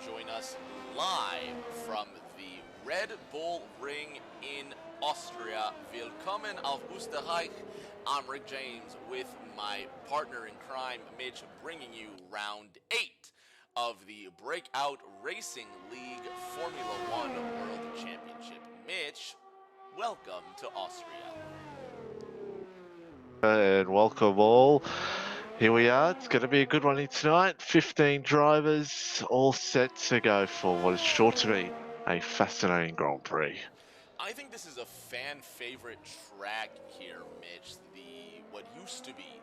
join us live from the Red Bull Ring in Austria. Willkommen auf Österreich. I'm Rick James with my partner in crime, Mitch, bringing you round 8 of the Breakout Racing League Formula One World Championship. Mitch, welcome to Austria. And welcome all. Here we are. It's going to be a good one tonight. 15 drivers all set to go for what is sure to be a fascinating Grand Prix. I think this is a fan favorite track here, Mitch. What used to be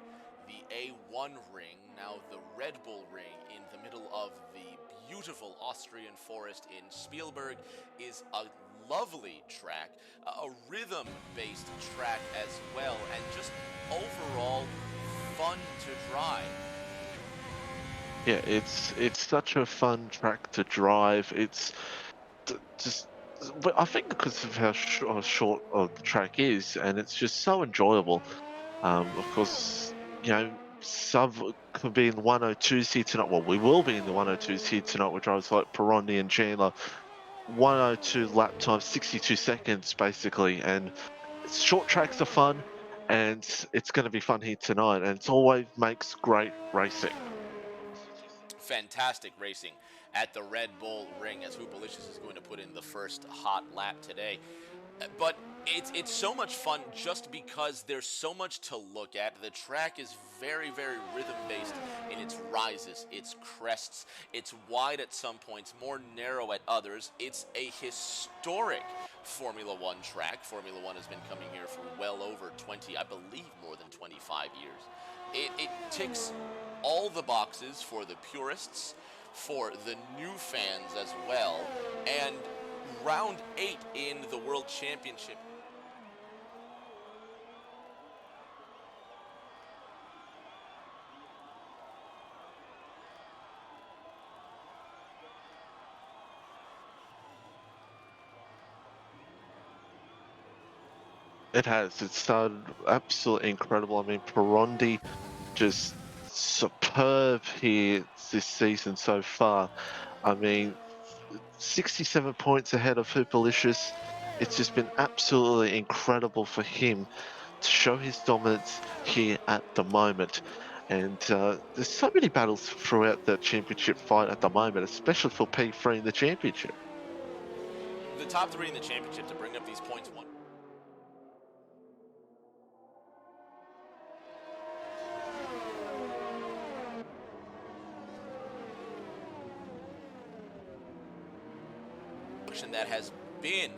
the A1 ring, now the Red Bull ring in the middle of the beautiful Austrian forest in Spielberg is a lovely track, a rhythm-based track as well, and just overall fun to drive. Yeah, it's such a fun track to drive. It's just, but I think because of how short the track is, and it's just so enjoyable. Of course, some could be in the 102s here tonight. Well, we will be in the 102s here tonight with drivers like Perondi and Chandler. 102 lap time, 62 seconds basically, and short tracks are fun, and it's going to be fun here tonight, and it always makes great racing. Fantastic racing at the Red Bull Ring as Hoopalicious is going to put in the first hot lap today. But it's so much fun just because there's so much to look at. The track is very, very rhythm-based in its rises, its crests. It's wide at some points, more narrow at others. It's a historic Formula One track. Formula One has been coming here for well over 20, I believe more than 25 years. It ticks all the boxes for the purists, for the new fans as well, and round 8 in the World Championship. It has. It started absolutely incredible. I mean, Perondi just superb here this season so far. I mean, 67 points ahead of Hoopalicious. It's just been absolutely incredible for him to show his dominance here at the moment. And there's so many battles throughout the championship fight at the moment, especially for P3 in the championship. The top 3 in the championship to bring up these points won. That has been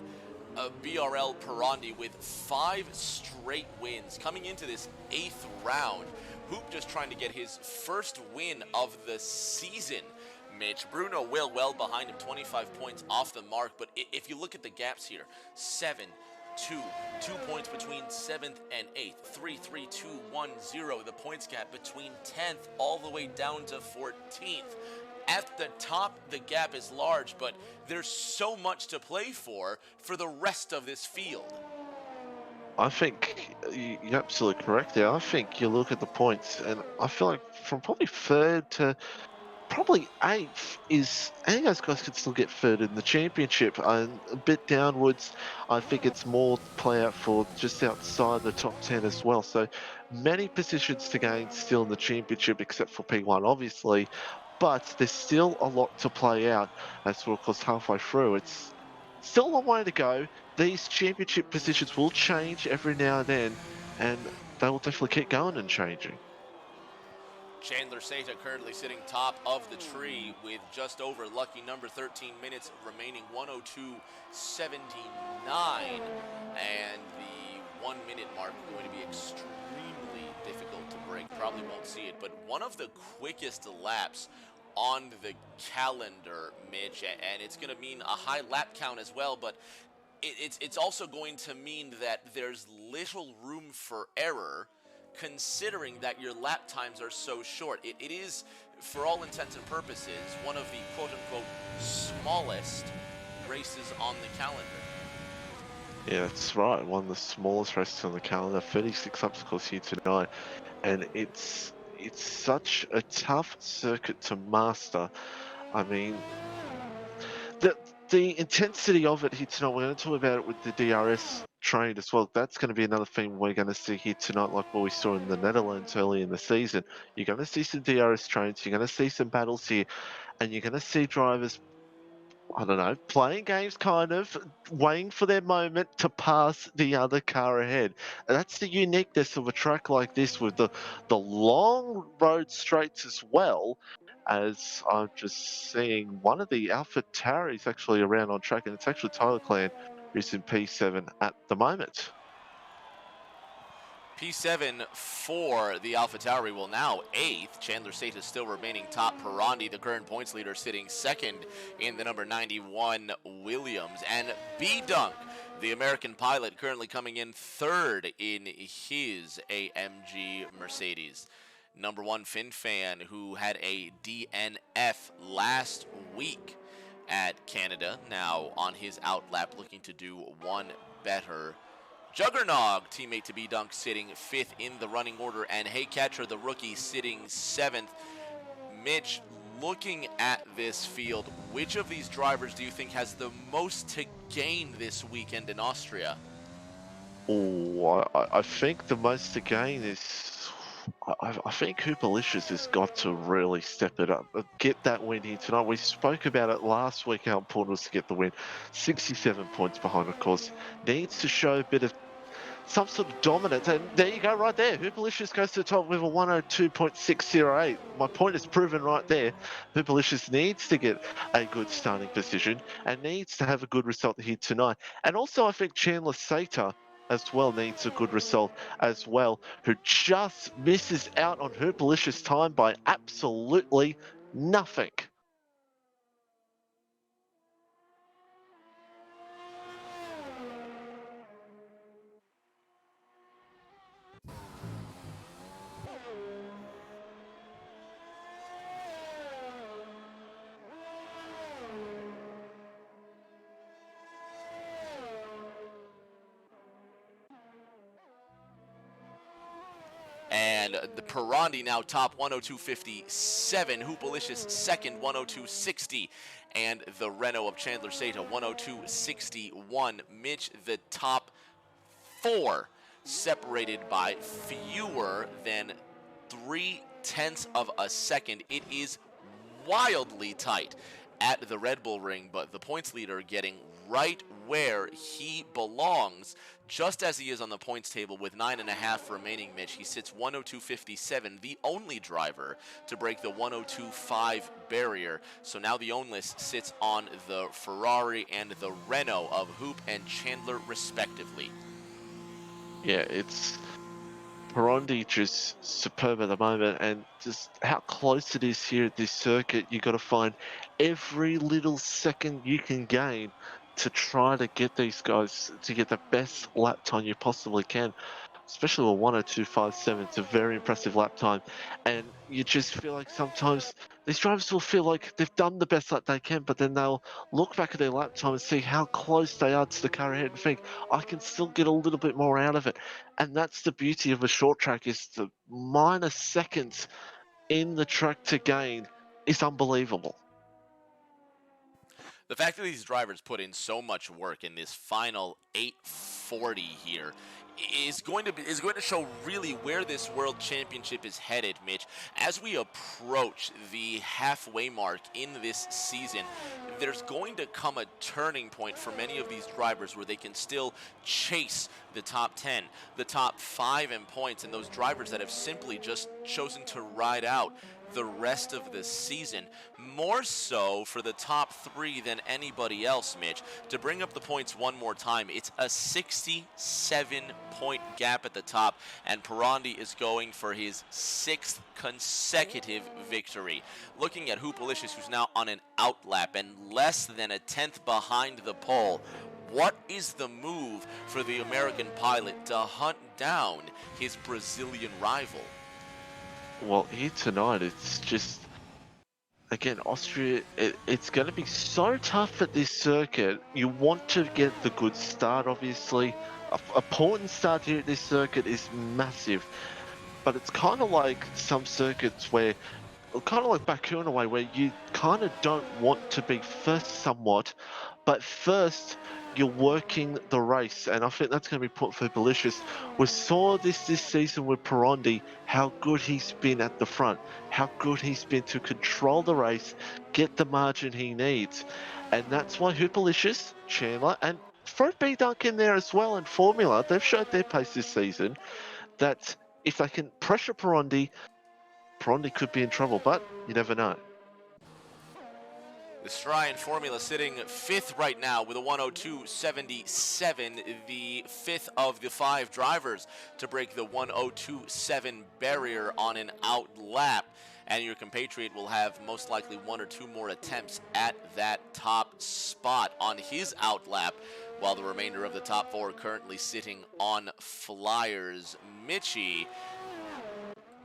BRL Perondi with 5 straight wins coming into this 8th round. Hoop just trying to get his first win of the season. Mitch, Bruno Will well behind him, 25 points off the mark, but if you look at the gaps here, 7, 2 points between 7th and 8th, 3, 3, 2, 1, 0. The points gap between 10th all the way down to 14th. At the top, the gap is large, but there's so much to play for the rest of this field. I think you're absolutely correct there. I think you look at the points, and I feel like from probably 3rd to probably 8th is, I think those guys could still get 3rd in the championship. And a bit downwards, I think it's more play out for just outside the top 10 as well. So many positions to gain still in the championship, except for P1, obviously. But there's still a lot to play out as we're, of course, halfway through. It's still a long way to go. These championship positions will change every now and then, and they will definitely keep going and changing. Chandler Seta currently sitting top of the tree with just over lucky number 13 minutes remaining, 102.79, and the 1 minute mark going to be extremely difficult to break. Probably won't see it, but one of the quickest laps on the calendar, Mitch, and it's going to mean a high lap count as well, but it's also going to mean that there's little room for error, considering that your lap times are so short. It is, for all intents and purposes, one of the quote-unquote smallest races on the calendar. Yeah, that's right. One of the smallest races on the calendar, 36 obstacles here tonight, and it's such a tough circuit to master. I mean, the intensity of it here tonight, we're going to talk about it with the DRS train as well. That's going to be another thing we're going to see here tonight, like what we saw in the Netherlands early in the season. You're going to see some DRS trains, you're going to see some battles here, and you're going to see drivers, I don't know, playing games kind of, waiting for their moment to pass the other car ahead. And that's the uniqueness of a track like this with the long road straights as well. As I'm just seeing one of the Alpha Tauris actually around on track, and it's actually Tyler Clan who's in P7 at the moment. P7 for the AlphaTauri, will now 8th. Chandler State is still remaining top. Perondi, the current points leader, sitting 2nd in the number 91 Williams. And B-Dunk, the American pilot, currently coming in 3rd in his AMG Mercedes. Number 1 Fin Fan, who had a DNF last week at Canada, now on his outlap looking to do one better. Juggernog, teammate to B-Dunk, sitting 5th in the running order, and Hey Catcher, the rookie, sitting 7th. Mitch, looking at this field, which of these drivers do you think has the most to gain this weekend in Austria? Oh, I think the most to gain is. I think Hoopalicious has got to really step it up, get that win here tonight. We spoke about it last week, how important it was to get the win. 67 points behind, of course. Needs to show a bit of some sort of dominance. And there you go, right there. Hoopalicious goes to the top with a 102.608. My point is proven right there. Hoopalicious needs to get a good starting position and needs to have a good result here tonight. And also, I think Chandler Sater as well needs a good result as well, who just misses out on Hoopalicious time by absolutely nothing. And the Perondi now top 102.57, Hoopalicious second 102.60, and the Renault of Chandler Sata 102.61. Mitch, the top 4, separated by fewer than 0.3 of a second. It is wildly tight at the Red Bull Ring, but the points leader getting right where he belongs, just as he is on the points table with 9.5 remaining. Mitch, he sits 102.57, the only driver to break the 102.5 barrier. So now the onless sits on the Ferrari and the Renault of Hoop and Chandler respectively. Yeah, it's Perondi just superb at the moment, and just how close it is here at this circuit. You got to find every little second you can gain to try to get these guys to get the best lap time you possibly can. Especially with 102.57, it's a very impressive lap time, and you just feel like sometimes these drivers will feel like they've done the best lap they can, but then they'll look back at their lap time and see how close they are to the car ahead and think, I can still get a little bit more out of it. And that's the beauty of a short track, is the minor seconds in the track to gain is unbelievable. The fact that these drivers put in so much work in this final 840 here is going to show really where this world championship is headed, Mitch. As we approach the halfway mark in this season, there's going to come a turning point for many of these drivers where they can still chase the top 10, the top 5 in points, and those drivers that have simply just chosen to ride out the rest of the season, more so for the top 3 than anybody else, Mitch. To bring up the points one more time, it's a 67-point gap at the top, and Perondi is going for his 6th consecutive victory. Looking at Hoopalicious, who's now on an outlap and less than a 10th behind the pole. What is the move for the American pilot to hunt down his Brazilian rival? Well, here tonight, it's just, again, Austria, it's going to be so tough at this circuit. You want to get the good start, obviously. A point start here at this circuit is massive. But it's kind of like some circuits where kind of like Baku in a way where you kind of don't want to be first somewhat, but first you're working the race, and I think that's going to be put for Belicious. We saw this season with Perondi, how good he's been at the front, how good he's been to control the race, get the margin he needs, and that's why Hoopalicious, Chandler, and throw B Dunk in there as well in Formula. They've showed their pace this season. That if they can pressure Perondi, Perondi could be in trouble, but you never know. The Stryan Formula sitting fifth right now with a 102.77, the fifth of the 5 drivers to break the 102.7 barrier on an out lap. And your compatriot will have most likely 1 or 2 more attempts at that top spot on his out lap, while the remainder of the top 4 currently sitting on flyers. Mitchie,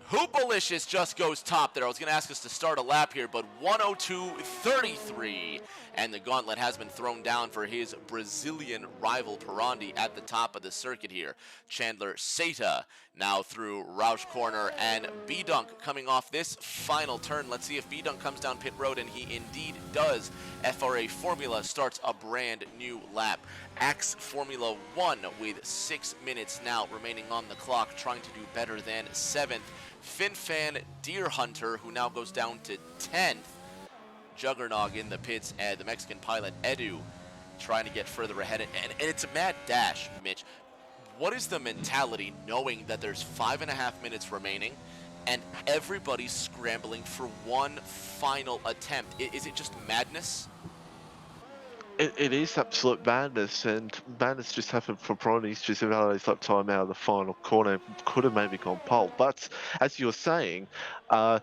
Hoopalicious just goes top there. I was going to ask us to start a lap here, but 102.33. And the gauntlet has been thrown down for his Brazilian rival Perondi at the top of the circuit here. Chandler Seta now through Roush Corner, and B-Dunk coming off this final turn. Let's see if B-Dunk comes down pit road, and he indeed does. FRA Formula starts a brand new lap. Axe Formula 1 with 6 minutes now remaining on the clock, trying to do better than 7th. FinFan Deer Hunter, who now goes down to 10th. Juggernog in the pits, and the Mexican pilot Edu trying to get further ahead. And it's a mad dash, Mitch. What is the mentality knowing that there's 5.5 minutes remaining and everybody's scrambling for one final attempt? Is it just madness? It is absolute madness, and madness just happened for Perondi's just about his lap time out of the final corner. Could have maybe gone pole, but as you were saying, yeah,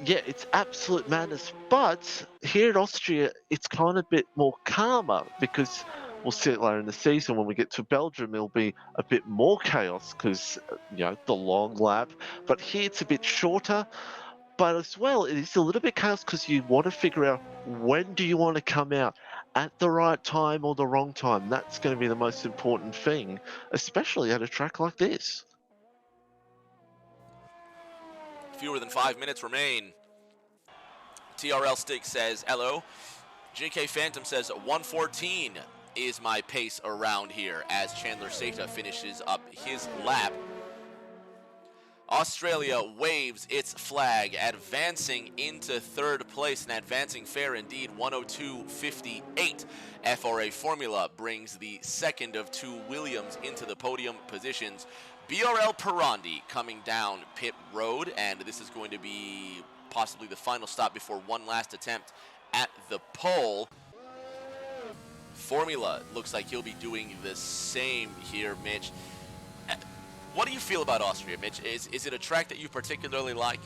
it's absolute madness. But here in Austria, it's kind of a bit more calmer because we'll see it later in the season when we get to Belgium. It'll be a bit more chaos because the long lap. But here it's a bit shorter. But as well, it is a little bit chaos because you want to figure out when do you want to come out at the right time or the wrong time. That's going to be the most important thing, especially at a track like this. Fewer than 5 minutes remain. TRL Stick says, hello. JK Phantom says, 114 is my pace around here as Chandler Seta finishes up his lap. Australia waves its flag, advancing into 3rd place, and advancing fair indeed, 102.58. FRA Formula brings the 2nd of 2 Williams into the podium positions. BRL Perondi coming down pit road, and this is going to be possibly the final stop before one last attempt at the pole. Formula looks like he'll be doing the same here, Mitch. What do you feel about Austria, Mitch? Is it a track that you particularly like?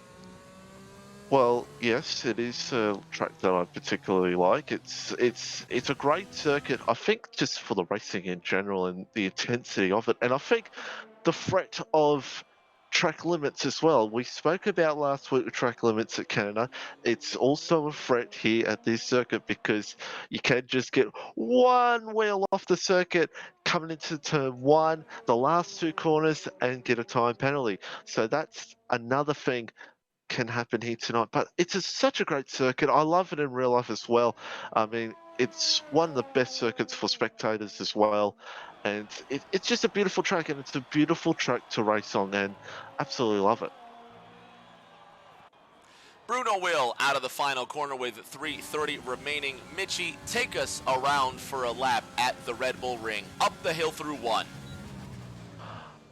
Well, yes, it is a track that I particularly like. It's a great circuit, I think, just for the racing in general and the intensity of it. And I think the threat of track limits as well. We spoke about last week with track limits at Canada. It's also a threat here at this circuit because you can just get one wheel off the circuit coming into turn 1, the last 2 corners, and get a time penalty. So that's another thing can happen here tonight. But it's such a great circuit. I love it in real life as well. I mean, it's one of the best circuits for spectators as well. And it's just a beautiful track, and it's a beautiful track to race on, and absolutely love it. Bruno Will out of the final corner with 3:30 remaining. Mitchie, take us around for a lap at the Red Bull Ring, up the hill through 1.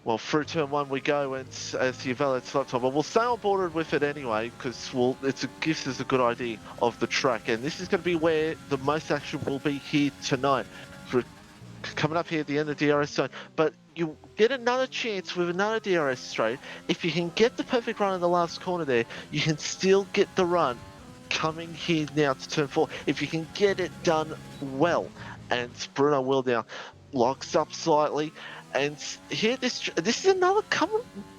Well, through turn 1 we go, and as the evaluates lap time, but we'll stay on board with it anyway because it gives us a good idea of the track, and this is going to be where the most action will be here tonight. Coming up here at the end of the DRS zone, but you get another chance with another DRS straight. If you can get the perfect run in the last corner there, you can still get the run coming here now to turn 4. If you can get it done well, and Bruno Will now locks up slightly, and here this is another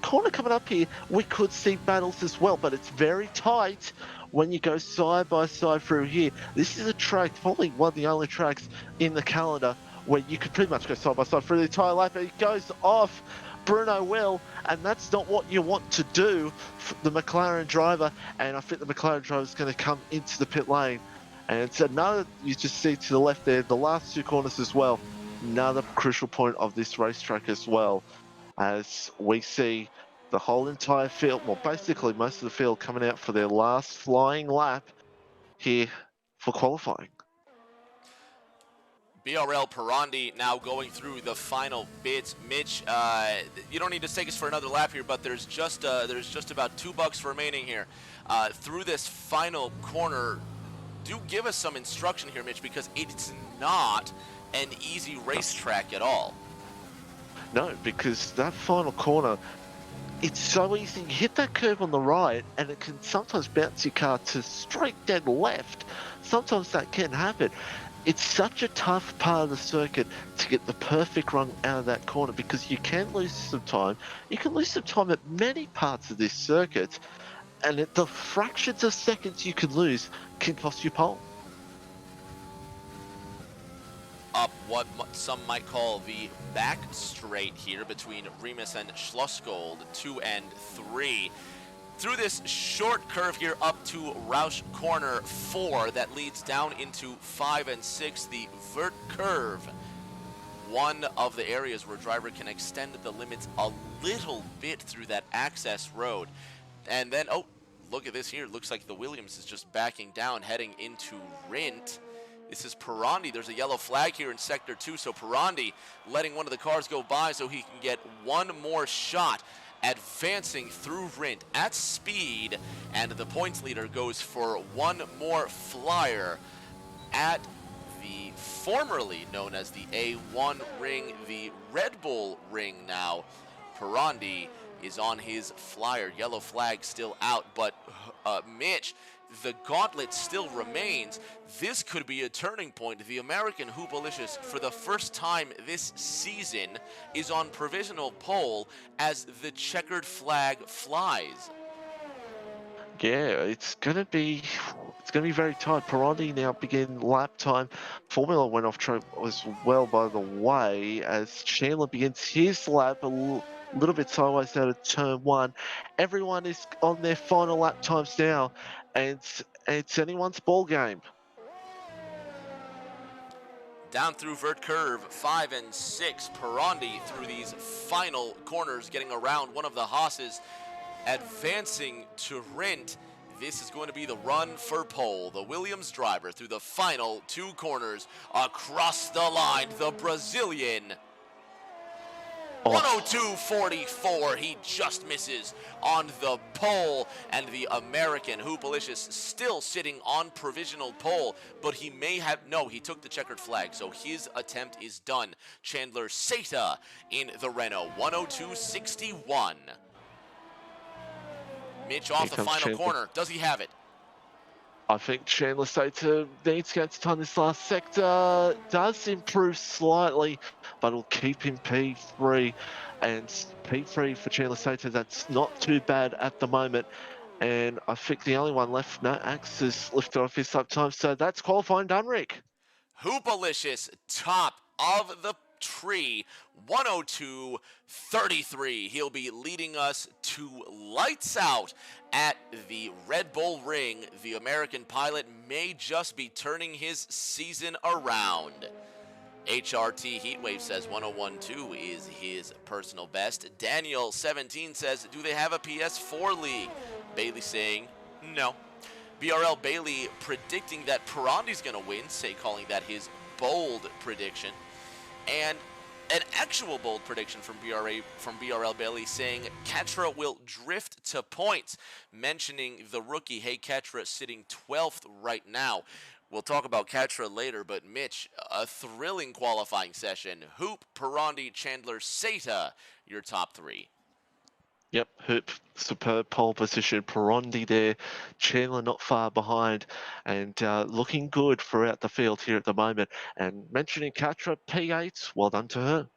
corner coming up here. We could see battles as well, but it's very tight when you go side by side through here. This is a track, probably one of the only tracks in the calendar where you could pretty much go side by side through the entire lap. It goes off Bruno will, and that's not what you want to do for the McLaren driver. And I think the McLaren driver is going to come into the pit lane. And so another, you just see to the left there, the last two corners as well, another crucial point of this racetrack as well, as we see the whole entire field, well, basically most of the field coming out for their last flying lap here for qualifying. BRL Perondi now going through the final bits. Mitch, you don't need to take us for another lap here, but there's just about $2 remaining here. Through this final corner, do give us some instruction here, Mitch, because it's not an easy racetrack at all. No, because that final corner, it's so easy. You hit that curve on the right, and it can sometimes bounce your car to straight dead left. Sometimes that can happen. It's such a tough part of the circuit to get the perfect run out of that corner, because you can lose some time. You can lose some time at many parts of this circuit, and at the fractions of seconds you can lose can cost you pole. Up what some might call the back straight here between Remus and Schlossgold, 2 and 3. Through this short curve here up to Roush Corner 4 that leads down into 5 and 6, the vert curve. One of the areas where a driver can extend the limits a little bit through that access road. And then, oh, look at this here. Looks like the Williams is just backing down, heading into Rint. This is Perondi. There's a yellow flag here in Sector 2, so Perondi letting one of the cars go by so he can get one more shot, advancing through Rint at speed, and the points leader goes for one more flyer at the formerly known as the A1 ring, the Red Bull ring now. Perondi is on his flyer. Yellow flag still out, but Mitch, the gauntlet still remains. This could be a turning point. The American Hoopalicious, for the first time this season, is on provisional pole as the checkered flag flies. Yeah, it's gonna be very tight. Perondi now begin lap time. Formula went off track as well, by the way, as Chandler begins his lap little bit sideways out of turn 1. Everyone is on their final lap times now, and it's anyone's ball game. Down through vert curve 5 and 6, Perondi through these final corners, getting around one of the Haas's, advancing to Rint. This is going to be the run for pole. The Williams driver through the final 2 corners across the line, the Brazilian. 102.44, he just misses on the pole, and the American Hoopalicious still sitting on provisional pole, but he may have, no, he took the checkered flag, so his attempt is done. Chandler Seta in the Renault, 102.61. Mitch off the final corner, does he have it? I think Chandler Seta needs to go to time this last sector. Does improve slightly, but it'll keep him P3. And P3 for Chandler Seta, that's not too bad at the moment. And I think the only one left, no, Axe has lifted off his lap time. So that's qualifying done, Rick. Hoopalicious, top of the tree, 102.33. He'll be leading us to lights out at the Red Bull Ring. The American pilot may just be turning his season around. HRT Heatwave says 101.2 is his personal best. Daniel 17 says, do they have a PS4 league? Bailey saying no. BRL Bailey predicting that Perondi's going to win, calling that his bold prediction. And an actual bold prediction from BRL Bailey saying Ketra will drift to points, mentioning the rookie. Hey, Ketra sitting 12th right now. We'll talk about Ketra later, but Mitch, a thrilling qualifying session. Hoop, Perondi, Chandler, Seta, your top 3. Yep, Hoop, superb pole position. Perondi there, Chandler not far behind, and looking good throughout the field here at the moment. And mentioning Katra, P8, well done to her.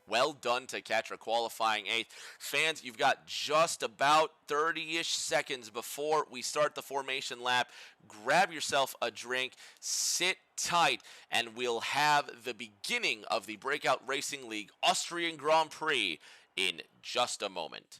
Well done to Ketra, qualifying 8th. Fans, you've got just about 30-ish seconds before we start the formation lap. Grab yourself a drink, sit tight, and we'll have the beginning of the Breakout Racing League Austrian Grand Prix in just a moment.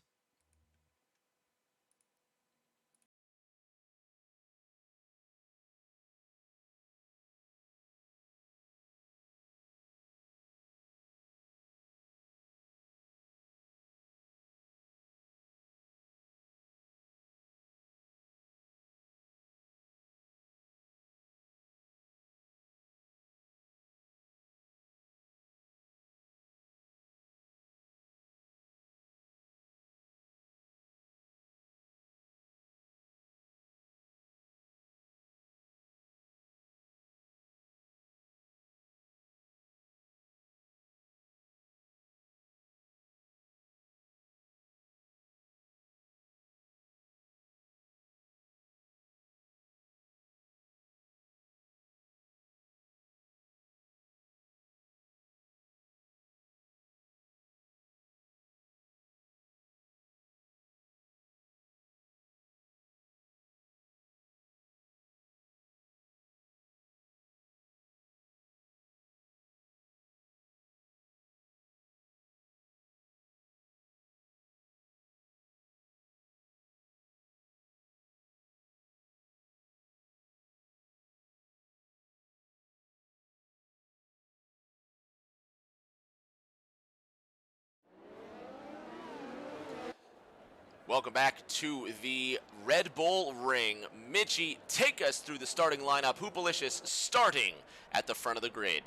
Welcome back to the Red Bull Ring. Mitchie, take us through the starting lineup. Hoopalicious starting at the front of the grid.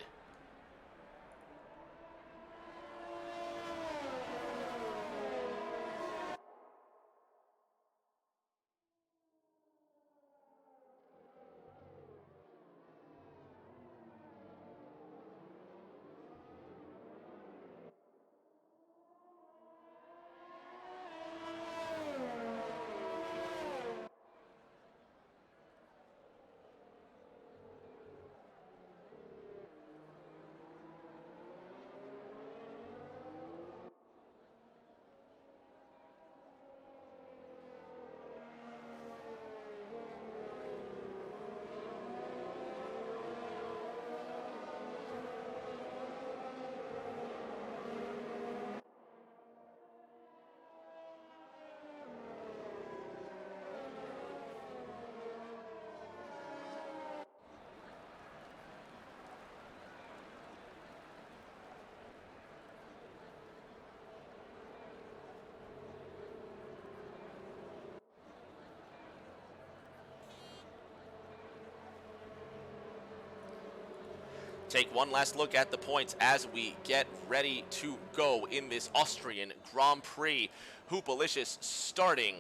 Take one last look at the points as we get ready to go in this Austrian Grand Prix. Hoopalicious starting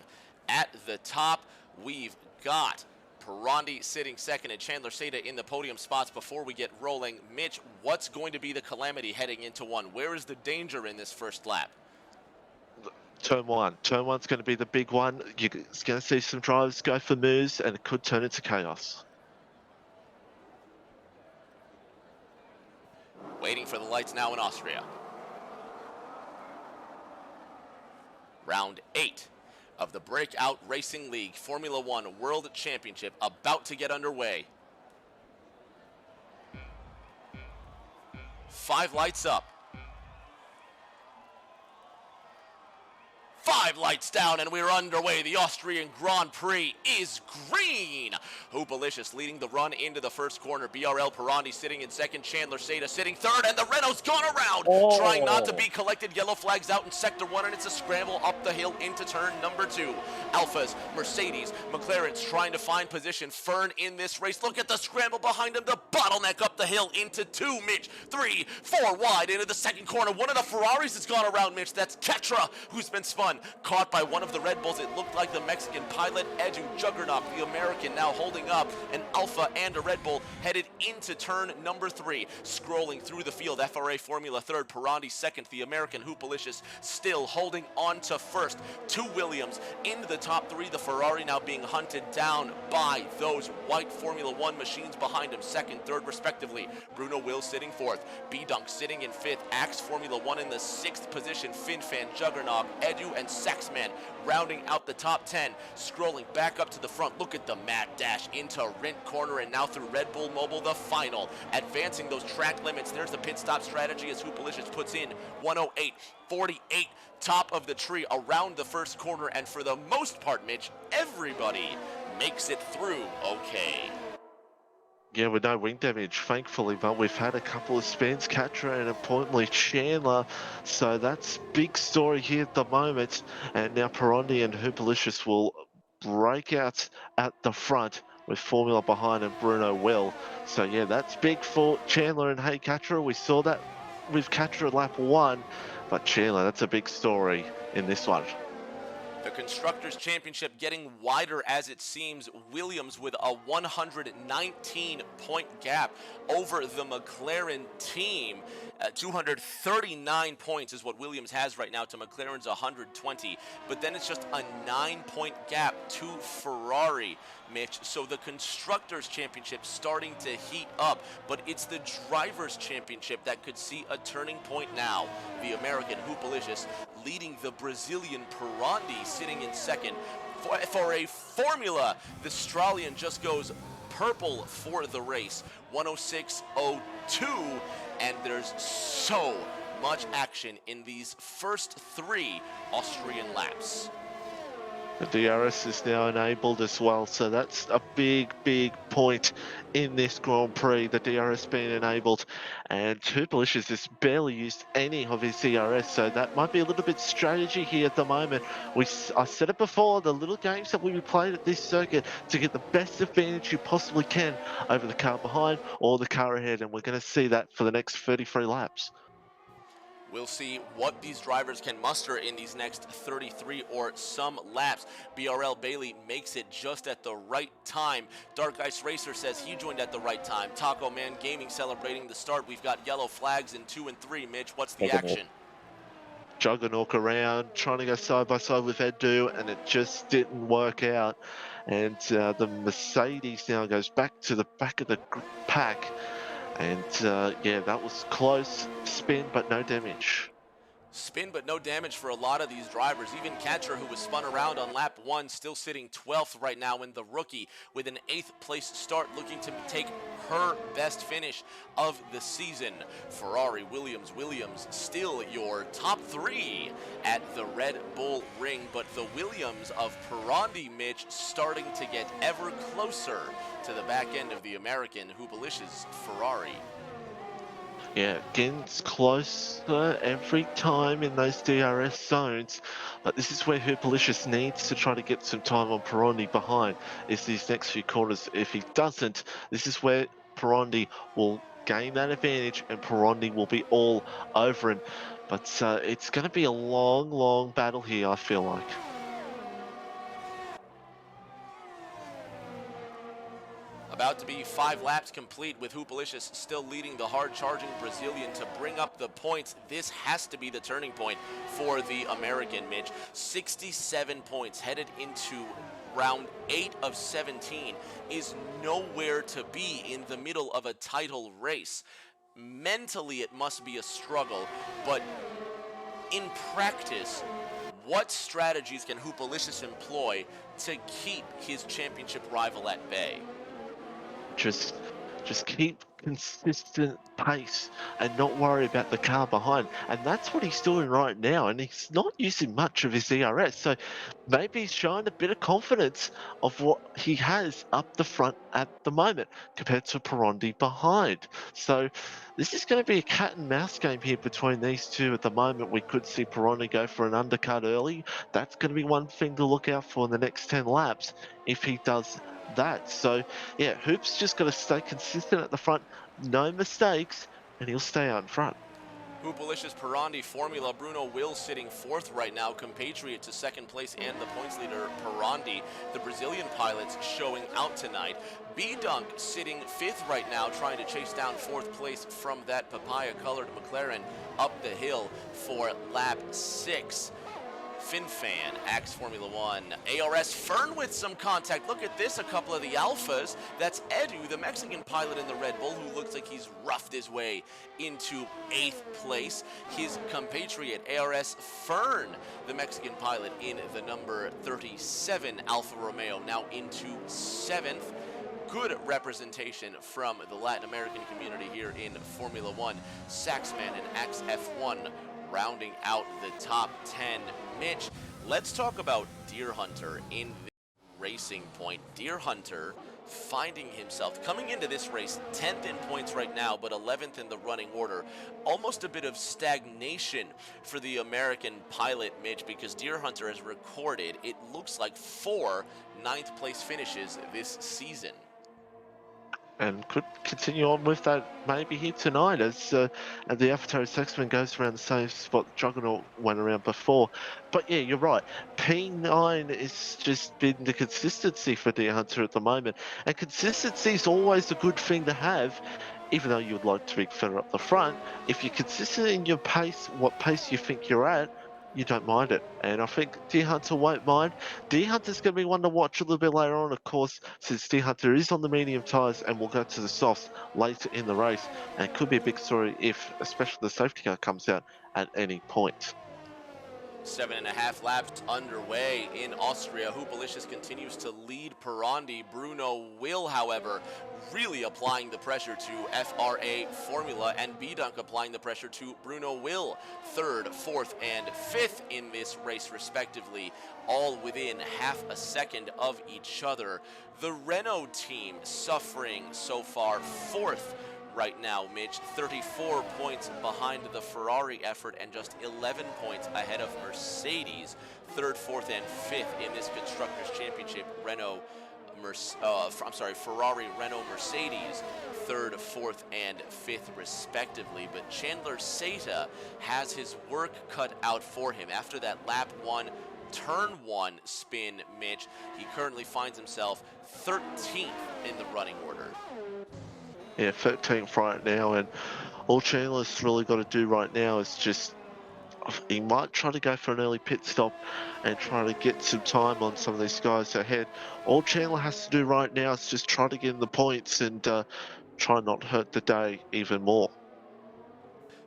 at the top. We've got Perondi sitting second and Chandler Seda in the podium spots before we get rolling. Mitch, what's going to be the calamity heading into one? Where is the danger in this first lap? Turn one. Turn one's going to be the big one. You're going to see some drivers go for moves, and it could turn into chaos. Waiting for the lights now in Austria. Round 8 of the Breakout Racing League Formula One World Championship about to get underway. 5 lights up. 5 lights down, and we're underway. The Austrian Grand Prix is green. Hoopalicious leading the run into the first corner. BRL Perondi sitting in second. Chandler Seda sitting third, and the Renault's gone around, trying not to be collected. Yellow flags out in sector 1, and it's a scramble up the hill into turn number 2. Alphas, Mercedes, McLaren's trying to find position. Fern in this race. Look at the scramble behind him. The bottleneck up the hill into 2, Mitch. 3, 4 wide into the second corner. One of the Ferraris has gone around, Mitch. That's Ketra, who's been spun. one, caught by one of the Red Bulls. It looked like the Mexican pilot, Edu Juggernaut, the American, now holding up an Alpha and a Red Bull, headed into turn number 3. Scrolling through the field, FRA Formula third, Perondi second, the American Hoopalicious still holding on to first. 2 Williams in the top 3, the Ferrari now being hunted down by those white Formula 1 machines behind him, second, third respectively. Bruno Will sitting fourth, B-Dunk sitting in fifth, Axe Formula 1 in the 6th position, FinFan, Juggernaut, Edu, and Saxman rounding out the top 10. Scrolling back up to the front, look at the mad dash into Rent Corner and now through Red Bull Mobile, the final. Advancing those track limits, there's the pit stop strategy as Hoopalicious puts in 108.48, top of the tree around the first corner, and for the most part, Mitch, everybody makes it through okay. Yeah, with no wing damage, thankfully, but we've had a couple of spins, Katra and importantly Chandler, so that's big story here at the moment, and now Perondi and Hoopalicious will break out at the front with Formula behind and Bruno will. So yeah, that's big for Chandler and Hey Katra. We saw that with Katra lap 1, but Chandler, that's a big story in this one. The Constructors' Championship getting wider as it seems. Williams with a 119-point gap over the McLaren team. 239 points is what Williams has right now to McLaren's 120. But then it's just a 9-point gap to Ferrari, Mitch. So the Constructors' Championship starting to heat up. But it's the Drivers' Championship that could see a turning point now. The American Hoopalicious leading the Brazilian Perondi sitting in second. For a Formula, the Australian just goes purple for the race, 106.02, and there's so much action in these first 3 Austrian laps. The DRS is now enabled as well, so that's a big point in this Grand Prix, the DRS being enabled, and Hoopalicious has barely used any of his DRS, so that might be a little bit strategy here at the moment. I said it before, the little games that we played at this circuit to get the best advantage you possibly can over the car behind or the car ahead, and we're going to see that for the next 33 laps. We'll see what these drivers can muster in these next 33 or some laps. BRL Bailey makes it just at the right time. Dark Ice Racer says he joined at the right time. Taco Man Gaming celebrating the start. We've got yellow flags in 2 and 3. Mitch, what's the action? Juggernaut around, trying to go side by side with Edu, and it just didn't work out. And the Mercedes now goes back to the back of the pack. And yeah, that was close. Spin, but no damage. Spin, but no damage for a lot of these drivers. Even Katra, who was spun around on lap 1, still sitting 12th right now in the rookie with an 8th place start, looking to take her best finish of the season. Ferrari, Williams, still your top 3 at the Red Bull Ring, but the Williams of Perondi, Mitch, starting to get ever closer to the back end of the American Hoopalicious Ferrari. Yeah, gets closer every time in those DRS zones, but this is where Hoopalicious needs to try to get some time on Perondi behind, is these next few corners. If he doesn't, this is where Perondi will gain that advantage and Perondi will be all over him. But it's going to be a long battle here, I feel like. About to be 5 laps complete with Hoopalicious still leading the hard-charging Brazilian to bring up the points. This has to be the turning point for the American, Mitch. 67 points headed into round 8 of 17 is nowhere to be in the middle of a title race. Mentally, it must be a struggle, but in practice, what strategies can Hoopalicious employ to keep his championship rival at bay? Just keep consistent pace and not worry about the car behind, and that's what he's doing right now, and he's not using much of his ERS, so maybe he's showing a bit of confidence of what he has up the front at the moment compared to Perondi behind. So this is going to be a cat and mouse game here between these two at the moment. We could see Perondi go for an undercut early. That's going to be one thing to look out for in the next 10 laps if he does that. So yeah, Hoop's just got to stay consistent at the front, no mistakes, and he'll stay out in front. Hoopalicious Perondi Formula. Bruno Will sitting fourth right now, compatriot to second place and the points leader Perondi. The Brazilian pilots showing out tonight. B-Dunk sitting fifth right now, trying to chase down fourth place from that papaya-colored McLaren up the hill for lap 6. FinFan, Axe Formula One, ARS Fern with some contact. Look at this, a couple of the Alphas. That's Edu, the Mexican pilot in the Red Bull, who looks like he's roughed his way into 8th place. His compatriot, ARS Fern, the Mexican pilot in the number 37 Alfa Romeo, now into 7th. Good representation from the Latin American community here in Formula One. Saxman and Axe F1 rounding out the top 10. Mitch, let's talk about Deer Hunter in the Racing Point. Deer Hunter finding himself coming into this race 10th in points right now, but 11th in the running order. Almost a bit of stagnation for the American pilot, Mitch, because Deer Hunter has recorded, it looks like, 4 ninth place finishes this season. And could continue on with that maybe here tonight as the Avatar Saxman goes around the same spot Juggernaut went around before. But yeah, you're right. P9 is just been the consistency for Deer Hunter at the moment. And consistency is always a good thing to have, even though you would like to be further up the front. If you're consistent in your pace, what pace you think you're at, you don't mind it. And I think Deer Hunter won't mind. Deer Hunter's going to be one to watch a little bit later on, of course, since Deer Hunter is on the medium tyres and will go to the softs later in the race. And it could be a big story if, especially the safety car comes out at any point. 7.5 laps underway in Austria. Hoopalicious continues to lead Perondi. Bruno Will, however, really applying the pressure to FRA Formula, and B-Dunk applying the pressure to Bruno Will. 3rd, 4th, and 5th in this race, respectively, all within half a second of each other. The Renault team suffering so far 4th right now, Mitch, 34 points behind the Ferrari effort and just 11 points ahead of Mercedes. 3rd, 4th, and 5th in this Constructors' Championship. Ferrari, Renault, Mercedes, 3rd, 4th, and 5th respectively. But Chandler Seta has his work cut out for him. After that lap 1, turn 1 spin, Mitch, he currently finds himself 13th in the running order. Yeah, 13th right now, and all Chandler's really got to do right now is just, he might try to go for an early pit stop and try to get some time on some of these guys ahead. All Chandler has to do right now is just try to get in the points and try not hurt the day even more.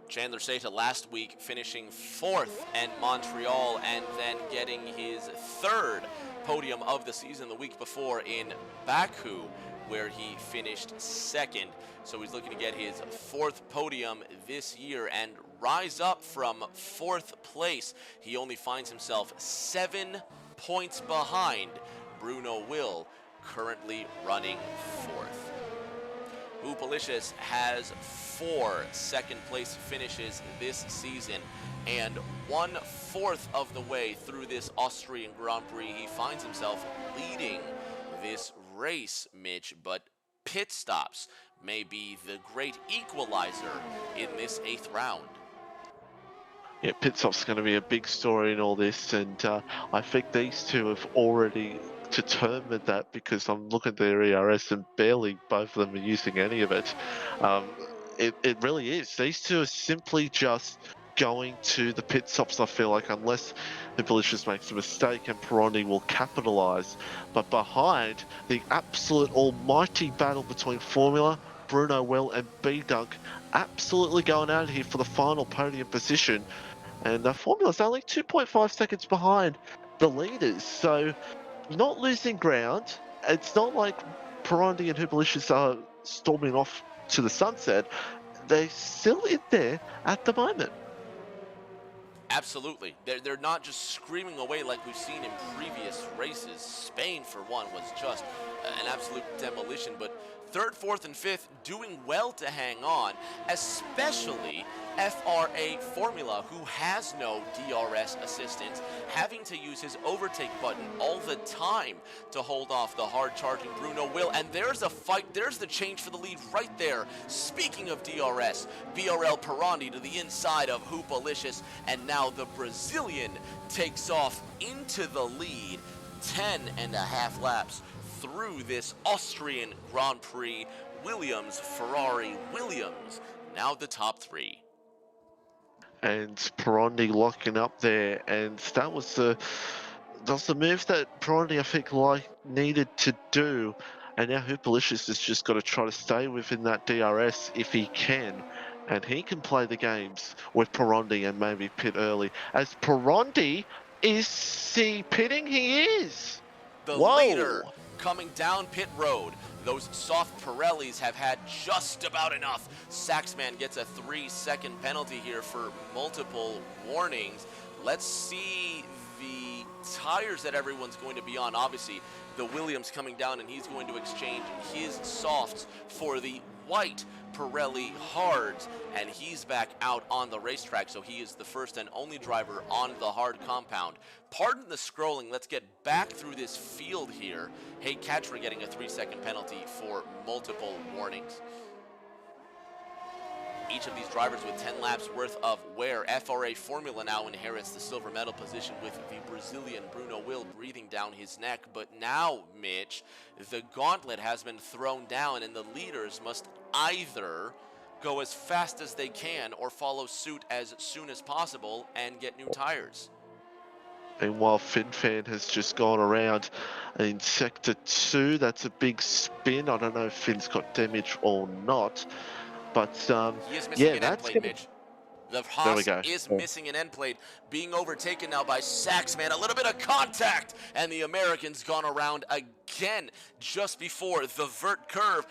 Chandler Seta last week finishing 4th at Montreal and then getting his 3rd podium of the season the week before in Baku, where he finished 2nd. So he's looking to get his 4th podium this year and rise up from 4th place. He only finds himself 7 points behind Bruno Will, currently running 4th. Hoopalicious has 4 second-place finishes this season, and 1/4 of the way through this Austrian Grand Prix, he finds himself leading this race, Mitch, but pit stops may be the great equalizer in this 8th round. Yeah, pit stop's going to be a big story in all this, and I think these two have already determined that, because I'm looking at their ERS and barely both of them are using any of it. It really is. These two are simply just going to the pit stops, I feel like, unless Hoopalicious makes a mistake and Perondi will capitalise. But behind, the absolute almighty battle between Formula, Bruno Will and B-Dunk, absolutely going out here for the final podium position. And Formula's only 2.5 seconds behind the leaders, so not losing ground. It's not like Perondi and Hoopalicious are storming off to the sunset. They're still in there at the moment. Absolutely. They're not just screaming away like we've seen in previous races. Spain, for one, was just an absolute demolition, but third, fourth, and fifth doing well to hang on, especially FRA Formula, who has no DRS assistance, having to use his overtake button all the time to hold off the hard-charging Bruno Will. And there's a fight, there's the change for the lead right there. Speaking of DRS, BRL Perondi to the inside of Hoopalicious, and now the Brazilian takes off into the lead, 10.5 laps through this Austrian Grand Prix. Williams, Ferrari, Williams, now the top three. And Perondi locking up there, and that was the move that Perondi, I think, needed to do. And now Hoopalicious has just got to try to stay within that DRS if he can. And he can play the games with Perondi and maybe pit early. As Perondi is he pitting? He is. The Whoa. leader coming down pit road. Those soft Pirellis have had just about enough. Saxman gets a 3-second penalty here for multiple warnings. Let's see the tires that everyone's going to be on. Obviously, the Williams coming down, and he's going to exchange his softs for the white Pirelli hards, and he's back out on the racetrack, so he is the first and only driver on the hard compound. Pardon the scrolling, let's get back through this field here. Hey, Katra getting a 3-second penalty for multiple warnings. Each of these drivers with 10 laps worth of wear. FRA Formula now inherits the silver medal position with the Brazilian Bruno Will breathing down his neck. But now, Mitch, the gauntlet has been thrown down, and the leaders must either go as fast as they can or follow suit as soon as possible and get new tires. And while FinFan has just gone around in Sector 2, that's a big spin. I don't know if Fin's got damage or not. But, he is missing yeah, an end plate, Mitch. The Haas is missing an end plate, being overtaken now by Saxman. A little bit of contact, and the American's gone around again just before the vert curve,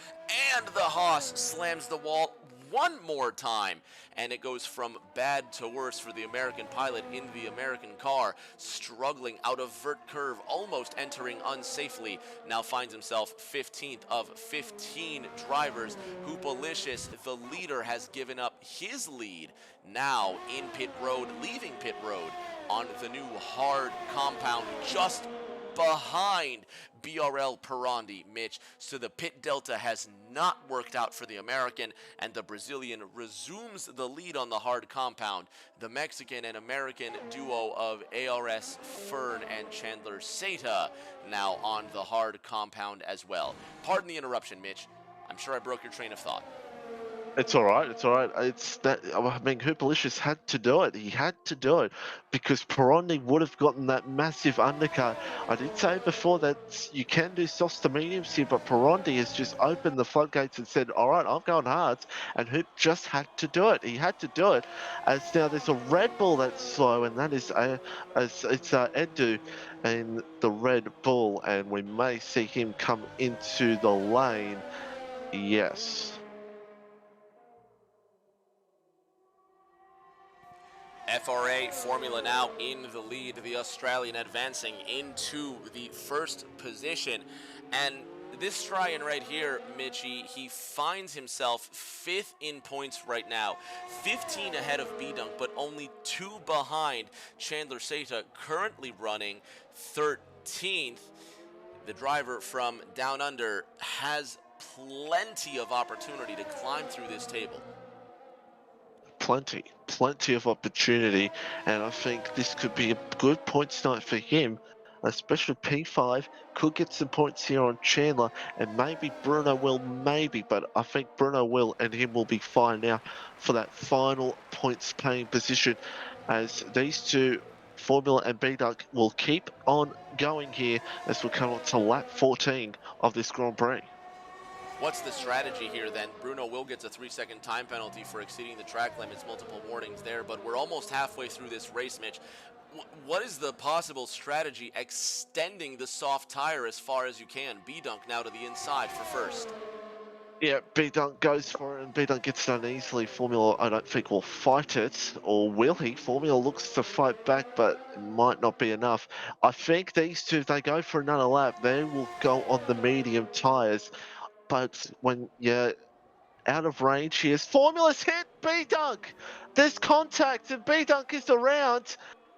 and the Haas slams the wall one more time, and it goes from bad to worse for the American pilot in the American car, struggling out of vert curve, almost entering unsafely. Now finds himself 15th of 15 drivers. Hoopalicious, the leader, has given up his lead. Now in pit road, leaving pit road on the new hard compound, just behind BRL Perondi, Mitch. So the pit delta has not worked out for the American, and the Brazilian resumes the lead on the hard compound. The Mexican and American duo of ARS Fern and Chandler Seta now on the hard compound as well. Pardon the interruption, Mitch. I'm sure I broke your train of thought. It's all right. It's all right. It's that. I mean, Hoopalicious had to do it. He had to do it because Perondi would have gotten that massive undercut. I did say before that you can do softs to mediums here, but Perondi has just opened the floodgates and said, "All right, I'm going hards," and Hoop just had to do it. He had to do it. As now there's a Red Bull that's slow, and that is Edu in the Red Bull, and we may see him come into the lane. Yes. FRA Formula now in the lead, the Australian advancing into the first position. And this Australian right here, Mitchie, he finds himself 5th in points right now. 15 ahead of B-Dunk, but only 2 behind Chandler Seta, currently running 13th. The driver from Down Under has plenty of opportunity to climb through this table. Plenty of opportunity, and I think this could be a good points night for him. Especially P5 could get some points here on Chandler, and maybe Bruno will, but I think Bruno will and him will be fine now for that final points paying position, as these two, Formula and B-Duck, will keep on going here as we come on to lap 14 of this Grand Prix. What's the strategy here then? Bruno Will gets a 3-second time penalty for exceeding the track limits, multiple warnings there, but we're almost halfway through this race, Mitch. What is the possible strategy extending the soft tire as far as you can? B-Dunk now to the inside for first. Yeah, B-Dunk goes for it, and B-Dunk gets done easily. Formula, I don't think, will fight it, or will he? Formula looks to fight back, but it might not be enough. I think these two, if they go for another lap, they will go on the medium tyres. but when you're out of range here, Formula's hit B-Dunk. There's contact and B-Dunk is around.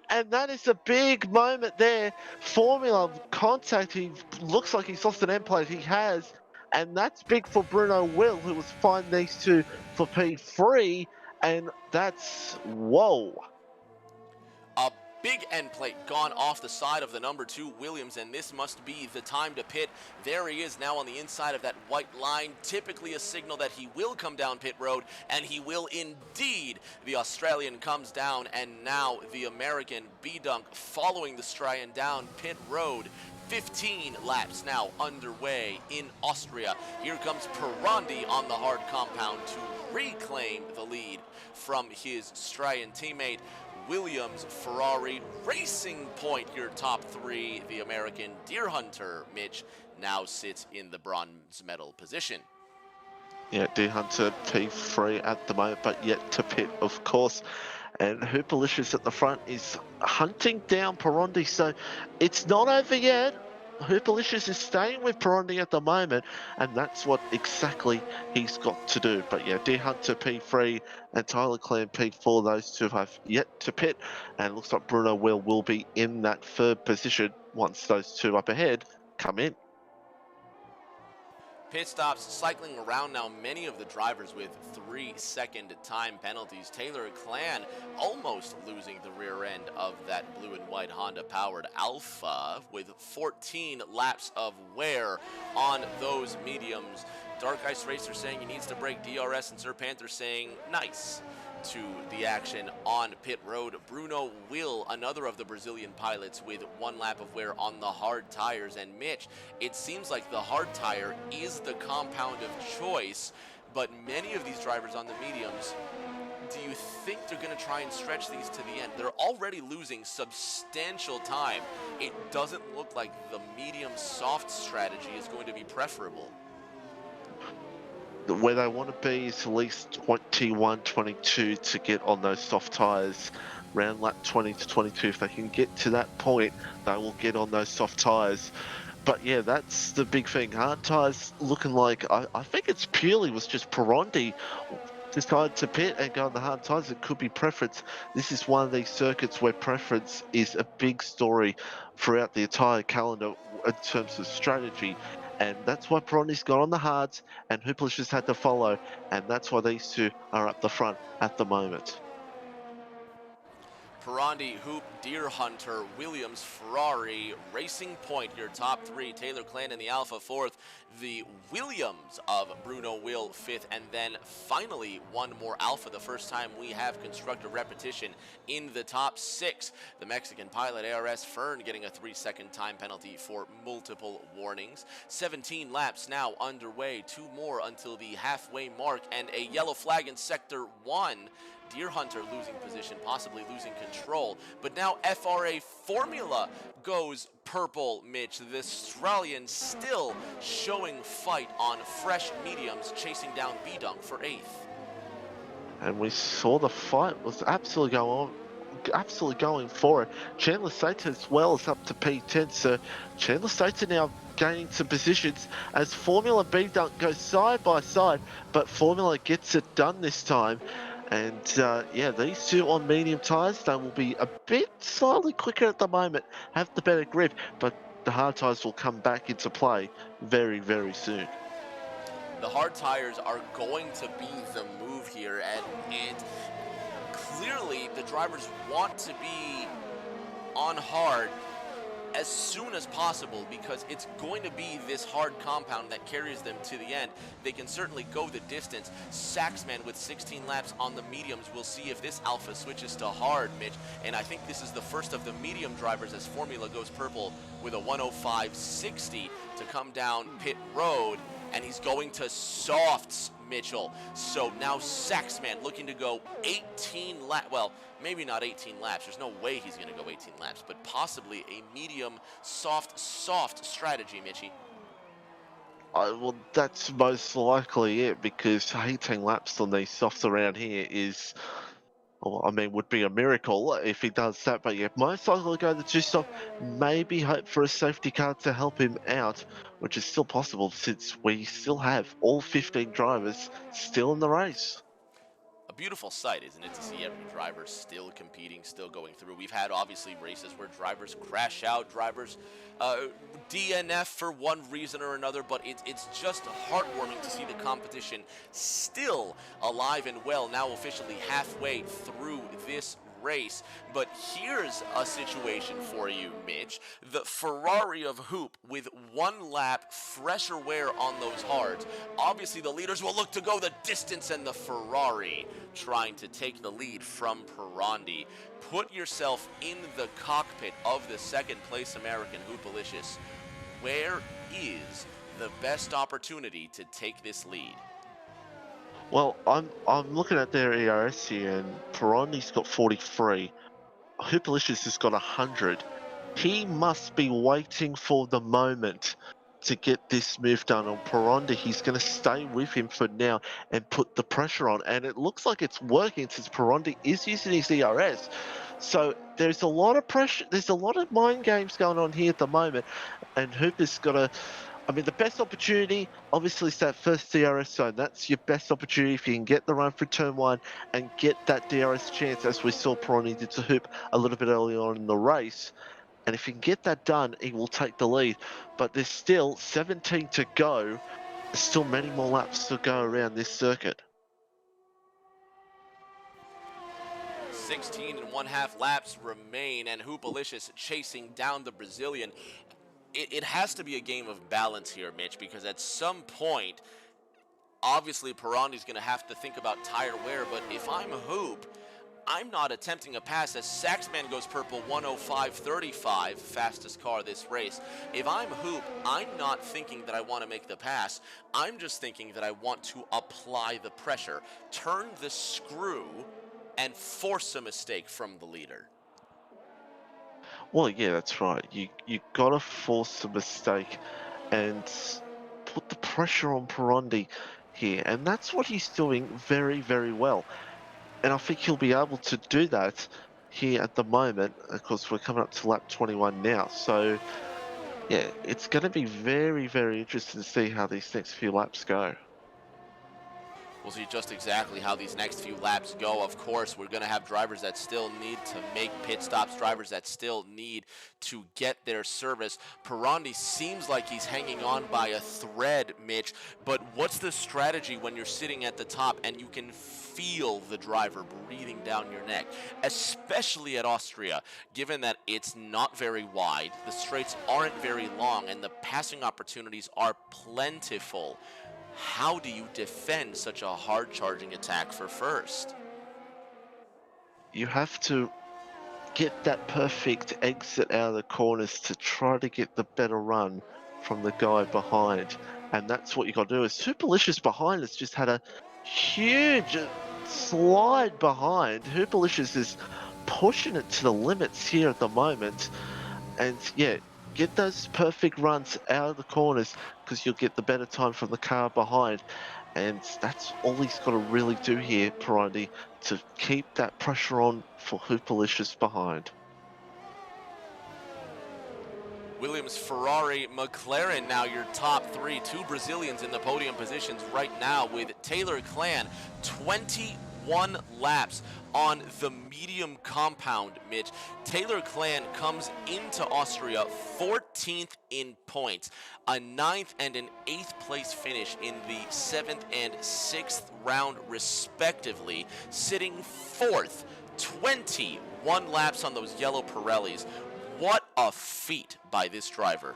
And that is a big moment there. Formula contact, he looks like he's lost an end plate. He has. And that's big for Bruno Will, who was fine these two for P3. And that's, whoa. A big end plate gone off the side of the number 2 Williams, and this must be the time to pit. There he is now on the inside of that white line, typically a signal that he will come down pit road, and he will indeed. The Australian comes down, and now the American B-Dunk following the Australian down pit road. 15 laps now underway in Austria. Here comes Perondi on the hard compound to reclaim the lead from his Australian teammate. Williams, Ferrari, Racing Point, your top 3. The American Deer Hunter, Mitch, now sits in the bronze medal position. Yeah, Deer Hunter P3 at the moment, but yet to pit, of course. And Hoopalicious at the front is hunting down Perondi, so it's not over yet. Hoopalicious is staying with Perondi at the moment, and that's what exactly he's got to do. But yeah, Deer Hunter P3 and Tyler Clan P4, those two have yet to pit, and it looks like Bruno will be in that third position once those two up ahead come in. Pit stops cycling around now, many of the drivers with 3-second time penalties. Taylor Clan almost losing the rear end of that blue and white Honda powered Alpha with 14 laps of wear on those mediums. Dark Ice Racer saying he needs to break DRS, and Sir Panther saying nice to the action on pit road. Bruno Will, another of the Brazilian pilots, with 1 lap of wear on the hard tires. And Mitch, it seems like the hard tire is the compound of choice, but many of these drivers on the mediums, do you think they're going to try and stretch these to the end? They're already losing substantial time. It doesn't look like the medium soft strategy is going to be preferable. Where they want to be is at least 21, 22 to get on those soft tyres. Round lap 20 to 22, if they can get to that point, they will get on those soft tyres. But yeah, that's the big thing. Hard tyres looking like, I think it's purely was just Perondi decided to pit and go on the hard tyres. It could be preference. This is one of these circuits where preference is a big story throughout the entire calendar in terms of strategy. And that's why Perondi's got on the hards and Hooplish has had to follow. And that's why these two are up the front at the moment. Perondi, Hoop, Deer Hunter, Williams, Ferrari, Racing Point, your top 3. Taylor Clan in the Alpha 4th. The Williams of Bruno Will 5th. And then finally, one more Alpha, the first time we have constructor repetition in the top 6. The Mexican pilot ARS Fern getting a 3-second time penalty for multiple warnings. 17 laps now underway. 2 more until the halfway mark. And a yellow flag in Sector 1. Deer Hunter losing position, possibly losing control. But now FRA Formula goes purple, Mitch. The Australian still showing fight on fresh mediums, chasing down B-Dunk for 8th. And we saw the fight was absolutely going for it. Chandler Sater as well is up to P10, so Chandler Sater now gaining some positions as Formula B-Dunk goes side by side, but Formula gets it done this time. And yeah, these two on medium tyres, they will be a bit slightly quicker at the moment, have the better grip, but the hard tyres will come back into play very, very soon. The hard tires are going to be the move here, and clearly the drivers want to be on hard as soon as possible because it's going to be this hard compound that carries them to the end. They can certainly go the distance. Saxman with 16 laps on the mediums. We'll see if this Alpha switches to hard, Mitch. And I think this is the first of the medium drivers as Formula goes purple with a 105.60 to come down pit road. And he's going to softs, Mitchell. So now Saxman looking to go 18 laps. Well, maybe not 18 laps. There's no way he's going to go 18 laps, but possibly a medium, soft strategy, Mitchie. Well, that's most likely it because 18 laps on these softs around here is Well, I mean, would be a miracle if he does that. But yeah, most likely to go the two-stop. Maybe hope for a safety car to help him out, which is still possible since we still have all 15 drivers still in the race. A beautiful sight, isn't it, to see every driver still competing, still going through. We've had obviously races where drivers crash out, drivers DNF for one reason or another, but it's just heartwarming to see the competition still alive and well, now officially halfway through this race. But here's a situation for you, Mitch. The Ferrari of Hoop with 1 lap fresher wear on those hards. Obviously, the leaders will look to go the distance, and the Ferrari trying to take the lead from Perondi. Put yourself in the cockpit of the second place American Hoopalicious. Where is the best opportunity to take this lead? Well, I'm looking at their ERS here, and Perondi's got 43. Hoopalicious has got 100. He must be waiting for the moment to get this move done on Perondi. He's going to stay with him for now and put the pressure on. And it looks like it's working since Perondi is using his ERS. So there's a lot of pressure. There's a lot of mind games going on here at the moment. And Hooper's got to. I mean, the best opportunity, obviously, is that first DRS zone. That's your best opportunity if you can get the run for turn 1 and get that DRS chance, as we saw Perondi did to Hoop a little bit early on in the race. And if he can get that done, he will take the lead. But there's still 17 to go. There's still many more laps to go around this circuit. 16 and 1/2 laps remain, and Hoopalicious chasing down the Brazilian. It has to be a game of balance here, Mitch, because at some point, obviously Perondi's going to have to think about tire wear, but if I'm Hoop, I'm not attempting a pass as Saxman goes purple 105.35, fastest car this race. If I'm Hoop, I'm not thinking that I want to make the pass. I'm just thinking that I want to apply the pressure, turn the screw, and force a mistake from the leader. Well, yeah, that's right. You got to force a mistake and put the pressure on Perondi here. And that's what he's doing very, very well. And I think he'll be able to do that here at the moment. Of course, we're coming up to lap 21 now. So, yeah, it's going to be very, very interesting to see how these next few laps go. We'll see just exactly how these next few laps go. Of course, we're going to have drivers that still need to make pit stops, drivers that still need to get their service. Perondi seems like he's hanging on by a thread, Mitch, but what's the strategy when you're sitting at the top and you can feel the driver breathing down your neck, especially at Austria, given that it's not very wide, the straights aren't very long, and the passing opportunities are plentiful? How do you defend such a hard-charging attack for first? You have to get that perfect exit out of the corners to try to get the better run from the guy behind. And that's what you got to do. Is Superlicious behind us just had a huge slide behind. Hoopalicious is pushing it to the limits here at the moment. And yeah, get those perfect runs out of the corners because you'll get the better time from the car behind. And that's all he's got to really do here, Perondi, to keep that pressure on for Hoopalicious behind. Williams, Ferrari, McLaren, now your top three. Two Brazilians in the podium positions right now with Taylor Clan, 21 laps on the medium compound, Mitch. Taylor Clan comes into Austria 14th in points, a 9th and an 8th place finish in the 7th and 6th round respectively, sitting 4th, 21 laps on those yellow Pirellis. What a feat by this driver.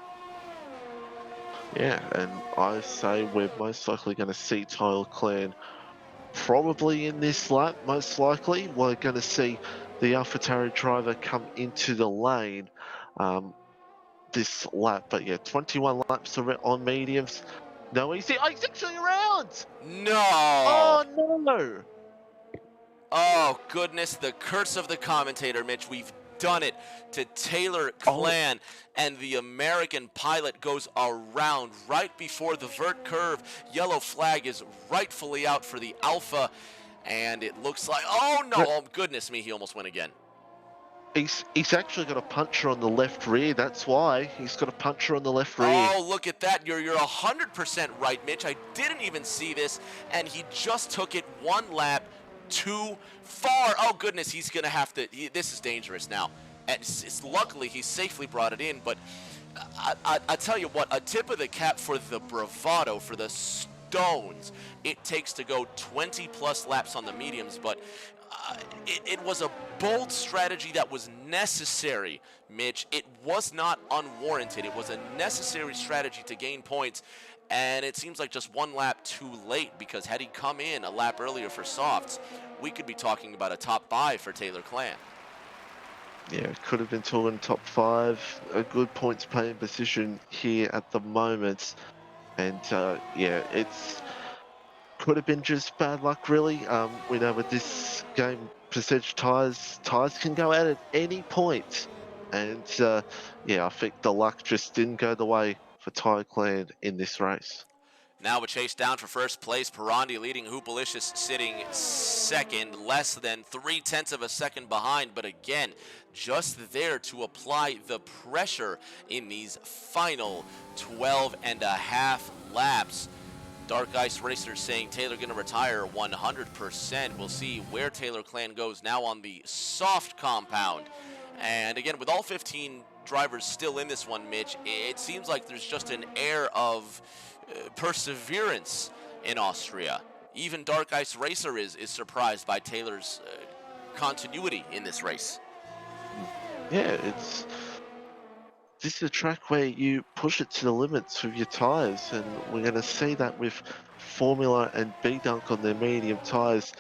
Yeah, and I say we're most likely going to see Tyler Clan probably in this lap, most likely. We're going to see the AlphaTauri driver come into the lane this lap. But yeah, 21 laps on mediums. No easy. Oh, he's actually around! No! Oh, no! Oh, goodness, the curse of the commentator, Mitch. We've done it to Taylor Clan, and the American pilot goes around right before the vert curve. Yellow flag is rightfully out for the Alpha. And it looks like, oh no, No, oh goodness me, he almost went again. he's actually got a puncher on the left rear. That's why he's got a puncher on the left rear. Oh, look at that. You're 100% right, Mitch. I didn't even see this, and he just took it one lap too far. Oh, goodness, he's going to have to. This is dangerous now. And luckily, he safely brought it in, but I tell you what, a tip of the cap for the bravado, for the stones it takes to go 20-plus laps on the mediums, but it was a bold strategy that was necessary, Mitch. It was not unwarranted. It was a necessary strategy to gain points, and it seems like just one lap too late, because had he come in a lap earlier for softs, we could be talking about a top 5 for Taylor Clan. Yeah, could have been talking top 5. A good points paying position here at the moment. And yeah, it's could have been just bad luck, really. We know with this game, percentage tires can go out at any point. And yeah, I think the luck just didn't go the way for Tyre Clan in this race. Now a chase down for first place. Perondi leading, Hoopalicious sitting second, less than 0.3 of a second behind, but again, just there to apply the pressure in these final 12 and a half laps. Dark Ice Racer saying Taylor going to retire 100%. We'll see where Taylor Clan goes now on the soft compound. And again, with all 15 drivers still in this one, Mitch, it seems like there's just an air of perseverance in Austria. Even Dark Ice Racer is surprised by Taylor's continuity in this race. Yeah, this is a track where you push it to the limits with your tyres, and we're going to see that with Formula and B-Dunk on their medium tyres.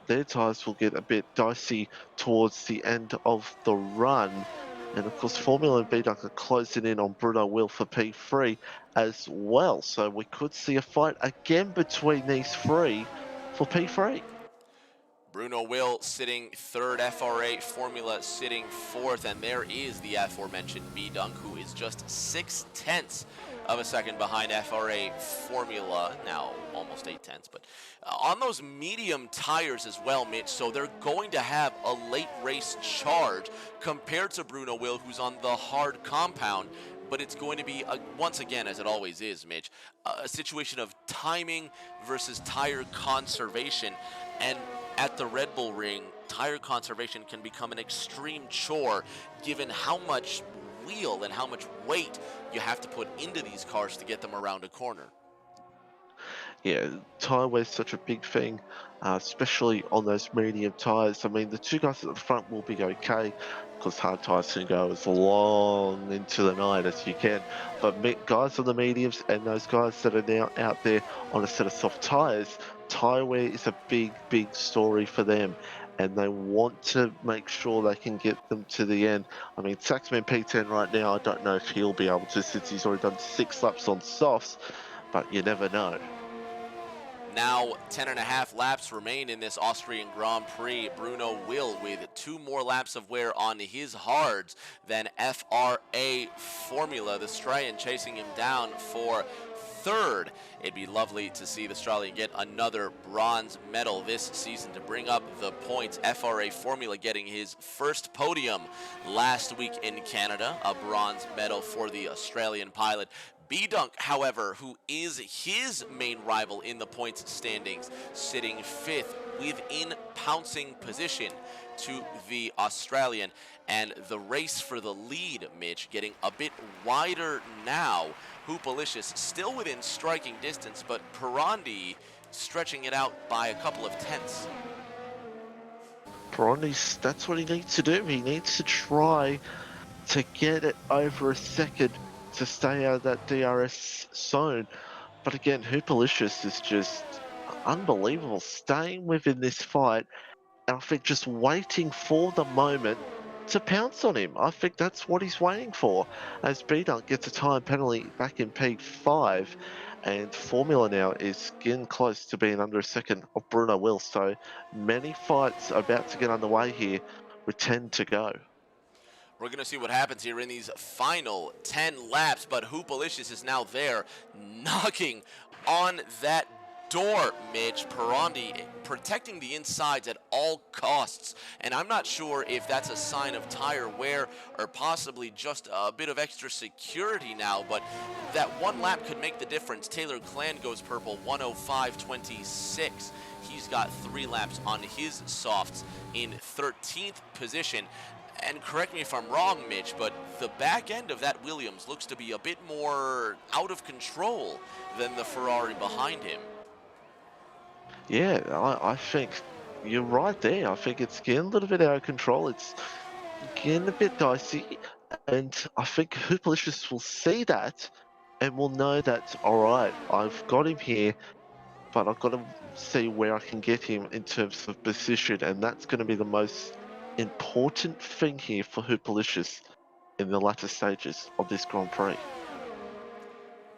Their tyres will get a bit dicey towards the end of the run. And of course, Formula and B-Dunk are closing in on Bruno Will for P3 as well. So we could see a fight again between these three for P3. Bruno Will sitting third, FRA Formula sitting fourth, and there is the aforementioned B-Dunk, who is just 0.6 of a second behind FRA Formula, now almost 0.8, but on those medium tires as well, Mitch, so they're going to have a late race charge compared to Bruno Will, who's on the hard compound. But it's going to be, once again, as it always is, Mitch, a situation of timing versus tire conservation. And at the Red Bull Ring, tire conservation can become an extreme chore given how much wheel and how much weight you have to put into these cars to get them around a corner. Yeah, tyre wear is such a big thing, especially on those medium tyres. I mean, the two guys at the front will be okay because hard tyres can go as long into the night as you can. But guys on the mediums and those guys that are now out there on a set of soft tyres, tyre wear is a big, big story for them. And they want to make sure they can get them to the end. I mean, Saxman P10 right now, I don't know if he'll be able to since he's already done 6 laps on softs, but you never know. Now 10.5 laps remain in this Austrian Grand Prix. Bruno Will with 2 more laps of wear on his hards than FRA Formula. The Australian chasing him down for third. It'd be lovely to see the Australian get another bronze medal this season to bring up the points. FRA Formula getting his first podium last week in Canada, a bronze medal for the Australian pilot. B-Dunk, however, who is his main rival in the points standings, sitting fifth within pouncing position to the Australian. And the race for the lead, Mitch, getting a bit wider now. Hoopalicious still within striking distance, but Perondi stretching it out by a couple of tenths. Perondi's, that's what he needs to do. He needs to try to get it over a second to stay out of that DRS zone. But again, Hoopalicious is just unbelievable, staying within this fight, and I think just waiting for the moment to pounce on him. I think that's what he's waiting for, as B-Dunk gets a time penalty back in P5, and Formula now is getting close to being under a second of Bruno Will, so many fights about to get underway here with 10 to go. We're going to see what happens here in these final 10 laps, but Hoopalicious is now there, knocking on that door, Mitch. Perondi protecting the insides at all costs. And I'm not sure if that's a sign of tire wear or possibly just a bit of extra security now, but that one lap could make the difference. Taylor Clan goes purple, 105.26. He's got 3 laps on his softs in 13th position. And correct me if I'm wrong, Mitch, but the back end of that Williams looks to be a bit more out of control than the Ferrari behind him. Yeah, I think you're right there. I think it's getting a little bit out of control. It's getting a bit dicey, and I think Hooplicious will see that and will know that, all right, I've got him here, but I've got to see where I can get him in terms of position, and that's going to be the most important thing here for Hooplicious in the latter stages of this Grand Prix.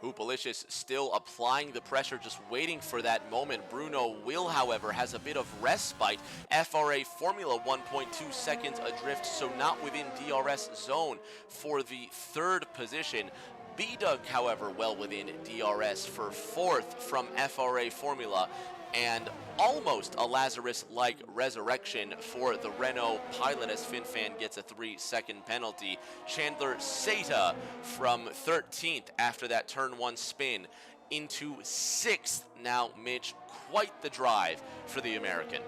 Hoopalicious still applying the pressure, just waiting for that moment. Bruno Will, however, has a bit of respite. FRA Formula 1.2 seconds adrift, so not within DRS zone for the 3rd position. B-Dug, however, well within DRS for 4th from FRA Formula, and almost a Lazarus-like resurrection for the Renault pilot as FinFan gets a 3-second penalty. Chandler Seta from 13th after that turn 1 spin into 6th. Now, Mitch, quite the drive for the American.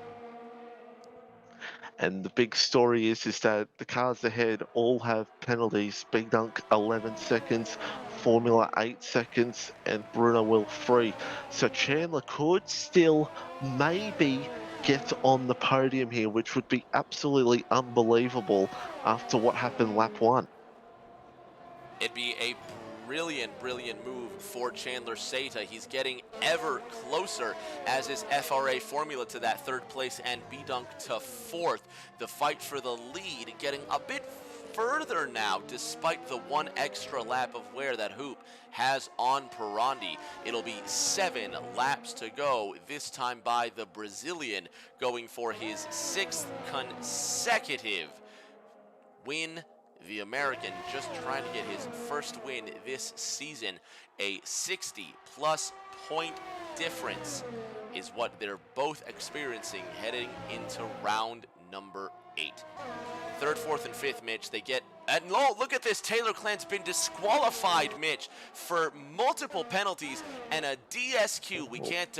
And the big story is that the cars ahead all have penalties. Big Dunk 11 seconds, Formula 8 seconds, and Bruno Will 3. So Chandler could still maybe get on the podium here, which would be absolutely unbelievable after what happened lap 1. It'd be a brilliant move for Chandler Seta. He's getting ever closer, as is FRA Formula to that 3rd place and B-Dunk to 4th. The fight for the lead getting a bit further now, despite the 1 extra lap of wear that Hoop has on Perondi. It'll be 7 laps to go, this time by the Brazilian, going for his 6th consecutive win. The American just trying to get his first win this season. A 60-plus point difference is what they're both experiencing heading into round number 8. 3rd, 4th, and 5th, Mitch, they get... And look at this. Taylor Clan's been disqualified, Mitch, for multiple penalties and a DSQ. We can't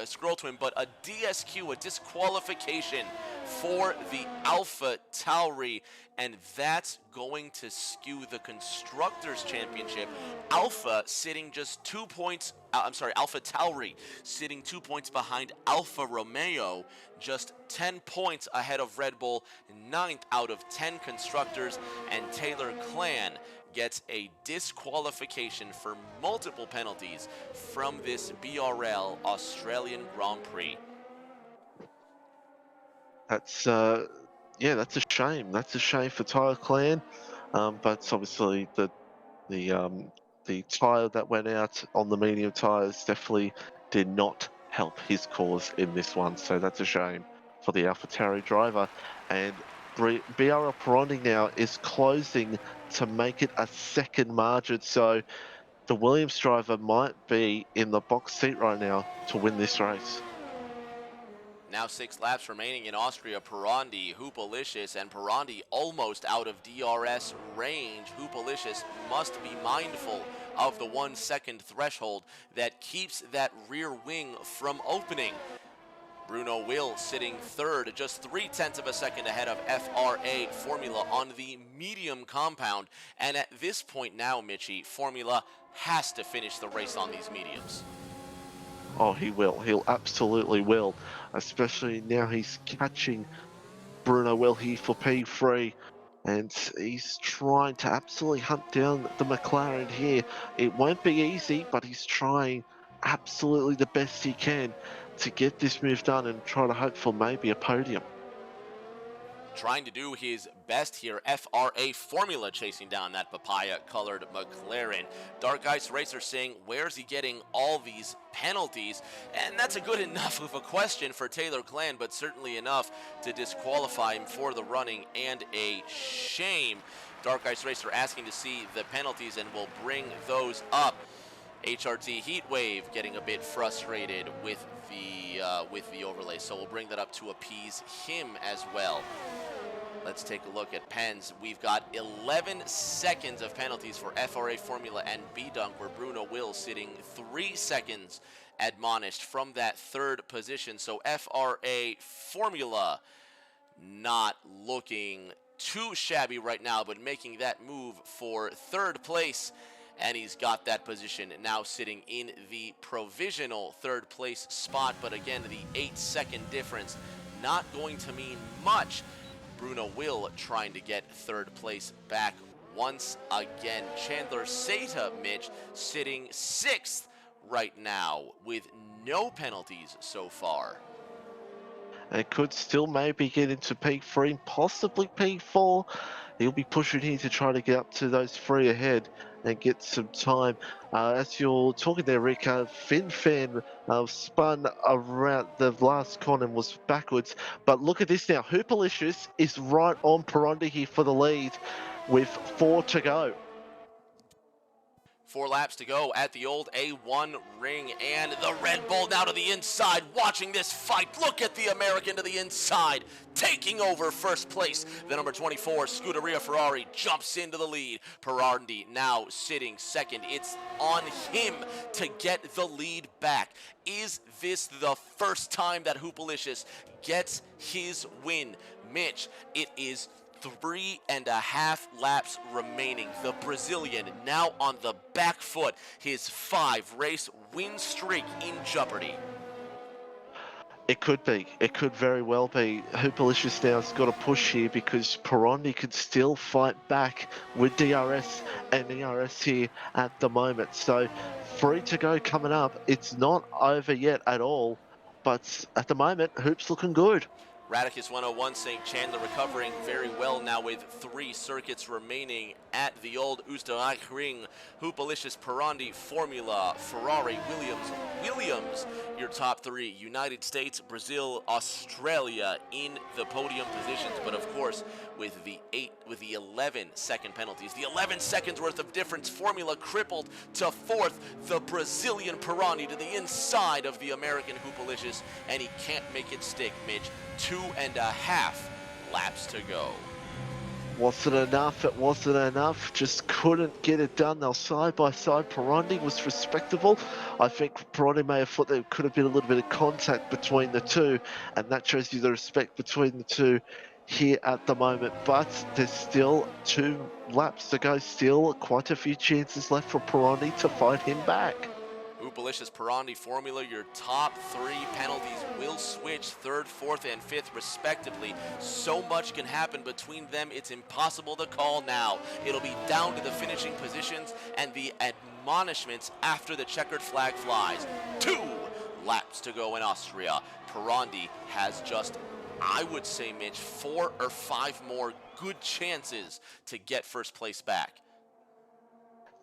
scroll to him, but a DSQ, a disqualification for the Alpha Tauri, and that's going to skew the Constructors' Championship. Alpha sitting just 2 points, Alpha Tauri sitting 2 points behind Alfa Romeo, just 10 points ahead of Red Bull, 9th out of 10 constructors, and Taylor Clan gets a disqualification for multiple penalties from this BRL Australian Grand Prix. That's that's a shame. That's a shame for Tyler Clan, but obviously the tyre that went out on the medium tyres definitely did not help his cause in this one. So that's a shame for the AlphaTauri driver. And BRL Perondi now is closing to make it a 2nd margin. So the Williams driver might be in the box seat right now to win this race. Now 6 laps remaining in Austria. Perondi, Hoopalicious, and Perondi almost out of DRS range. Hoopalicious must be mindful of the 1 second threshold that keeps that rear wing from opening. Bruno Will sitting 3rd, just 0.3 of a second ahead of FRA Formula on the medium compound. And at this point now, Mitchie, Formula has to finish the race on these mediums. Oh, he will. He'll absolutely will. Especially now he's catching Bruno Will here for P3. And he's trying to absolutely hunt down the McLaren here. It won't be easy, but he's trying absolutely the best he can to get this move done and try to hope for maybe a podium. Trying to do his best here. FRA Formula chasing down that papaya-colored McLaren. Dark Ice Racer saying, where's he getting all these penalties? And that's a good enough of a question for Taylor Clan, but certainly enough to disqualify him for the running, and a shame. Dark Ice Racer asking to see the penalties, and will bring those up. HRT Heatwave getting a bit frustrated with the overlay, so we'll bring that up to appease him as well. Let's take a look at pens. We've got 11 seconds of penalties for FRA Formula and B-Dunk, where Bruno Will sitting 3 seconds admonished from that third position. So FRA Formula not looking too shabby right now, but making that move for third place. And he's got that position now sitting in the provisional third place spot. But again, the 8-second difference not going to mean much. Bruno Will trying to get third place back once again. Chandler Seta, Mitch, sitting 6th right now with no penalties so far. It could still maybe get into P3, possibly P4. He'll be pushing here to try to get up to those 3 ahead and get some time. As you're talking there, Rick, FinFan spun around the last corner and was backwards. But look at this now. Hoopalicious is right on Perondi here for the lead with 4 to go. 4 laps to go at the old A1 ring, and the Red Bull now to the inside, watching this fight. Look at the American to the inside, taking over first place. The number 24 Scuderia Ferrari jumps into the lead. Perondi now sitting second. It's on him to get the lead back. Is this the first time that Hoopalicious gets his win? Mitch, it is 3.5 laps remaining. The Brazilian now on the back foot. His 5-race win streak in jeopardy. It could be. It could very well be. Hoopalicious now has got to push here because Perondi could still fight back with DRS and ERS here at the moment. So 3 to go coming up. It's not over yet at all, but at the moment, Hoop's looking good. Radicus 101 saying Chandler recovering very well now with 3 circuits remaining at the old Oostenrijk ring. Hoopalicious, Perondi, Formula, Ferrari, Williams, your top 3. United States, Brazil, Australia in the podium positions, but of course with the 11-second penalties, the 11 seconds worth of difference, Formula crippled to 4th. The Brazilian Perondi to the inside of the American Hoopalicious, and he can't make it stick, Mitch. 2.5 laps to go. Wasn't enough, it wasn't enough, just couldn't get it done. They were side by side. Perondi was respectable. I think Perondi may have thought there could have been a little bit of contact between the two, and that shows you the respect between the two here at the moment. But there's still 2 laps to go, still quite a few chances left for Perondi to fight him back. Hoopalicious, Perondi, Formula, your top 3 penalties will switch 3rd, 4th, and 5th respectively. So much can happen between them, it's impossible to call now. It'll be down to the finishing positions and the admonishments after the checkered flag flies. 2 laps to go in Austria. Perondi has just, I would say, Mitch, 4 or 5 more good chances to get first place back.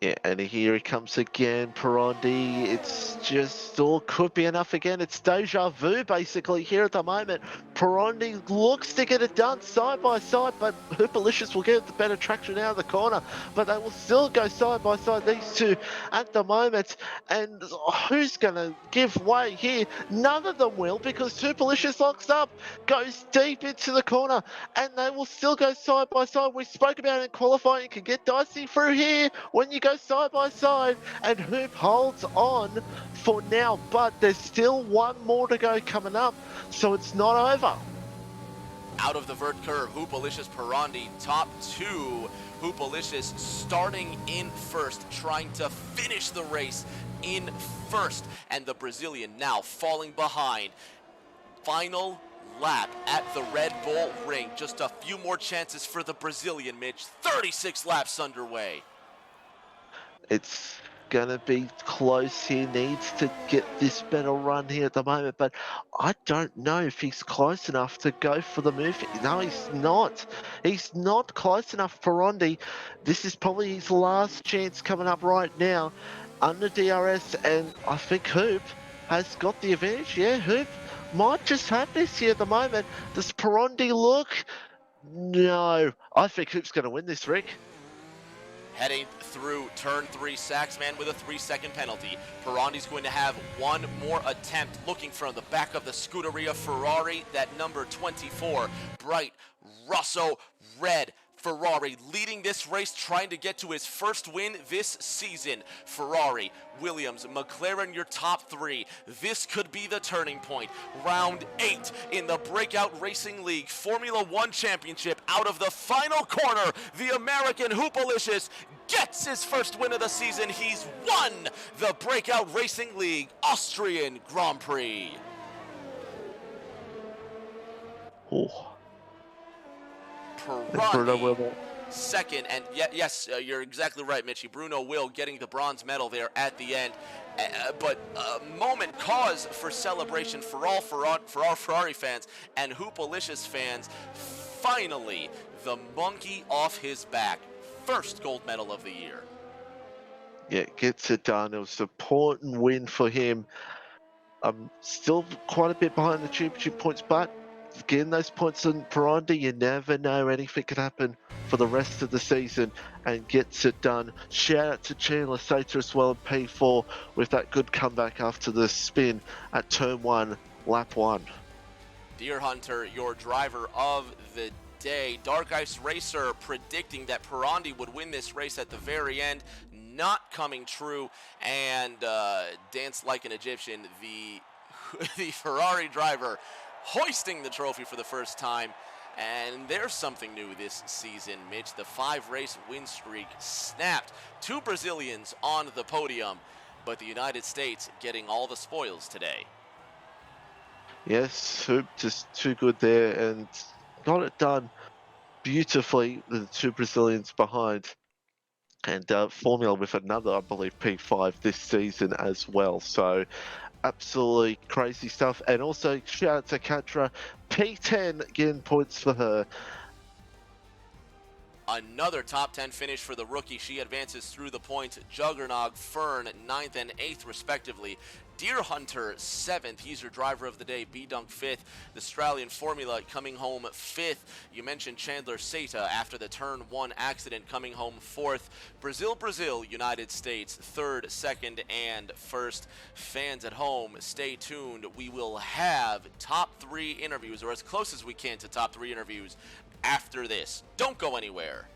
Yeah, and here he comes again, Perondi. It's just all could be enough again. It's deja vu basically here at the moment. Perondi looks to get it done side by side, but Hoopalicious will get the better traction out of the corner. But they will still go side by side, these two at the moment. And who's going to give way here? None of them will, because Hoopalicious locks up, goes deep into the corner, and they will still go side by side. We spoke about it in qualifying. You can get dicey through here when you go side by side, and Hoop holds on for now, but there's still 1 more to go coming up, so it's not over. Out of the vert curve, Hoopalicious, Perondi, top 2. Hoopalicious starting in first, trying to finish the race in first, and the Brazilian now falling behind. Final lap at the Red Bull ring. Just a few more chances for the Brazilian, Mitch. 36 laps underway. It's gonna be close here, needs to get this better run here at the moment, but I don't know if he's close enough to go for the move. No, he's not. He's not close enough, Perondi. This is probably his last chance coming up right now under DRS, and I think Hoop has got the advantage. Yeah, Hoop might just have this here at the moment. Does Perondi look? No, I think Hoop's gonna win this, Rick. Heading through turn 3, Saxman with a 3-second penalty. Perondi's going to have one more attempt, looking from the back of the Scuderia Ferrari, that number 24, bright Russo red Ferrari leading this race, trying to get to his first win this season. Ferrari, Williams, McLaren, your top three. This could be the turning point. Round 8 in the Breakout Racing League Formula One Championship. Out of the final corner, the American Hoopalicious gets his first win of the season. He's won the Breakout Racing League Austrian Grand Prix. Oh. Perondi second, and yes, you're exactly right, Mitchie. Bruno Will getting the bronze medal there at the end, but a moment cause for celebration for all Ferrari fans and Hoopalicious fans. Finally, the monkey off his back. First gold medal of the year. Yeah, gets it done. It was an important win for him. Still quite a bit behind the championship points, but getting those points in Perondi, you never know, anything could happen for the rest of the season, and gets it done. Shout out to Chandler Sater as well in P4 with that good comeback after the spin at turn 1, lap 1. Deer Hunter, your driver of the day. Dark Ice Racer predicting that Perondi would win this race at the very end, not coming true, and Dance Like an Egyptian, the Ferrari driver, hoisting the trophy for the first time. And there's something new this season, Mitch. The 5-race win streak snapped. 2 Brazilians on the podium, but the United States getting all the spoils today. Yes, Hoop just too good there and got it done beautifully. The 2 Brazilians behind. And Formula with another, I believe, P5 this season as well. So absolutely crazy stuff. And also shout out to Katra, P10 getting points for her. Another top 10 finish for the rookie. She advances through the points. Juggernog, Fern, 9th and 8th respectively. Deer Hunter, 7th. He's your driver of the day. B-Dunk, 5th. The Australian Formula coming home 5th. You mentioned Chandler Sata after the turn 1 accident coming home 4th. Brazil, United States, 3rd, 2nd, and 1st. Fans at home, stay tuned. We will have top 3 interviews, or as close as we can to top 3 interviews after this. Don't go anywhere.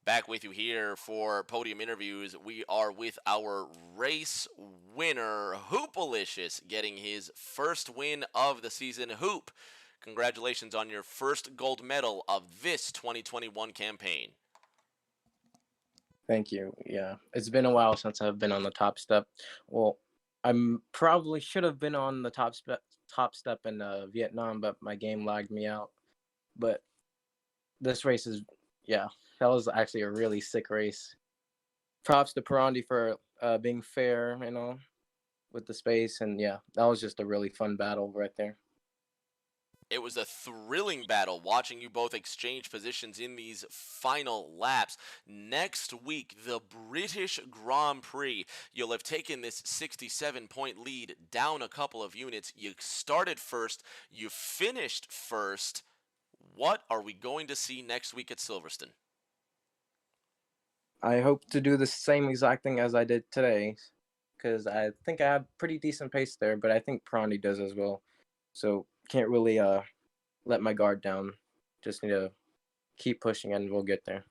Back with you here for podium interviews. We are with our race winner, Hoopalicious, getting his first win of the season. Hoop, congratulations on your first gold medal of this 2021 campaign. Thank you. Yeah, it's been a while since I've been on the top step. Well, I'm probably should have been on the top step in Vietnam, but my game lagged me out. But this race is, yeah, that was actually a really sick race. Props to Perondi for being fair, with the space, and yeah, that was just a really fun battle right there. It was a thrilling battle watching you both exchange positions in these final laps. Next week, the British Grand Prix. You'll have taken this 67-point lead down a couple of units. You started first. You finished first. What are we going to see next week at Silverstone? I hope to do the same exact thing as I did today, because I think I have pretty decent pace there, but I think Perondi does as well. So can't really let my guard down. Just need to keep pushing and we'll get there.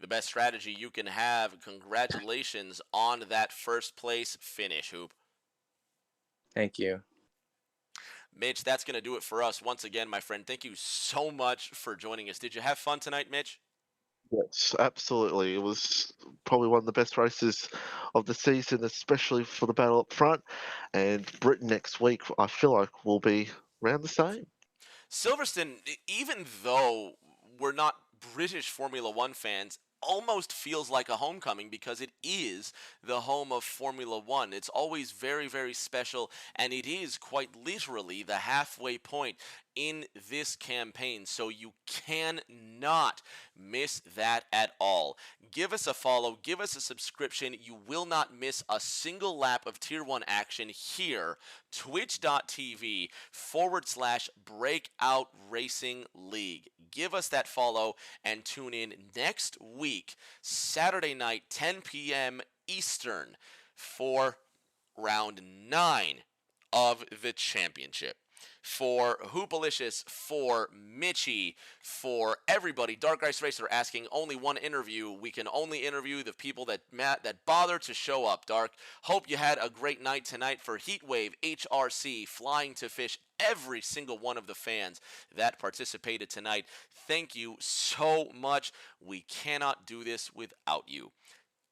The best strategy you can have. Congratulations on that first place finish, Hoop. Thank you. Mitch, that's going to do it for us once again, my friend. Thank you so much for joining us. Did you have fun tonight, Mitch? Yes, absolutely. It was probably one of the best races of the season, especially for the battle up front. And Britain next week, I feel like will be around the same. Silverstone, even though we're not British Formula One fans, almost feels like a homecoming because it is the home of Formula One. It's always very, very special, and it is quite literally the halfway point in this campaign, so you cannot miss that at all. Give us a follow, give us a subscription. You will not miss a single lap of Tier 1 action here. Twitch.tv/Breakout Racing League. Give us that follow and tune in next week, Saturday night, 10 p.m. Eastern, for round 9 of the championship. For Hoopalicious, for Mitchie, for everybody, Dark Ice Racer asking only one interview. We can only interview the people that bother to show up, Dark. Hope you had a great night tonight for Heatwave, HRC, Flying to Fish, every single one of the fans that participated tonight. Thank you so much. We cannot do this without you.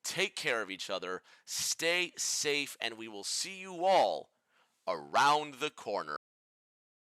Take care of each other, stay safe, and we will see you all around the corner.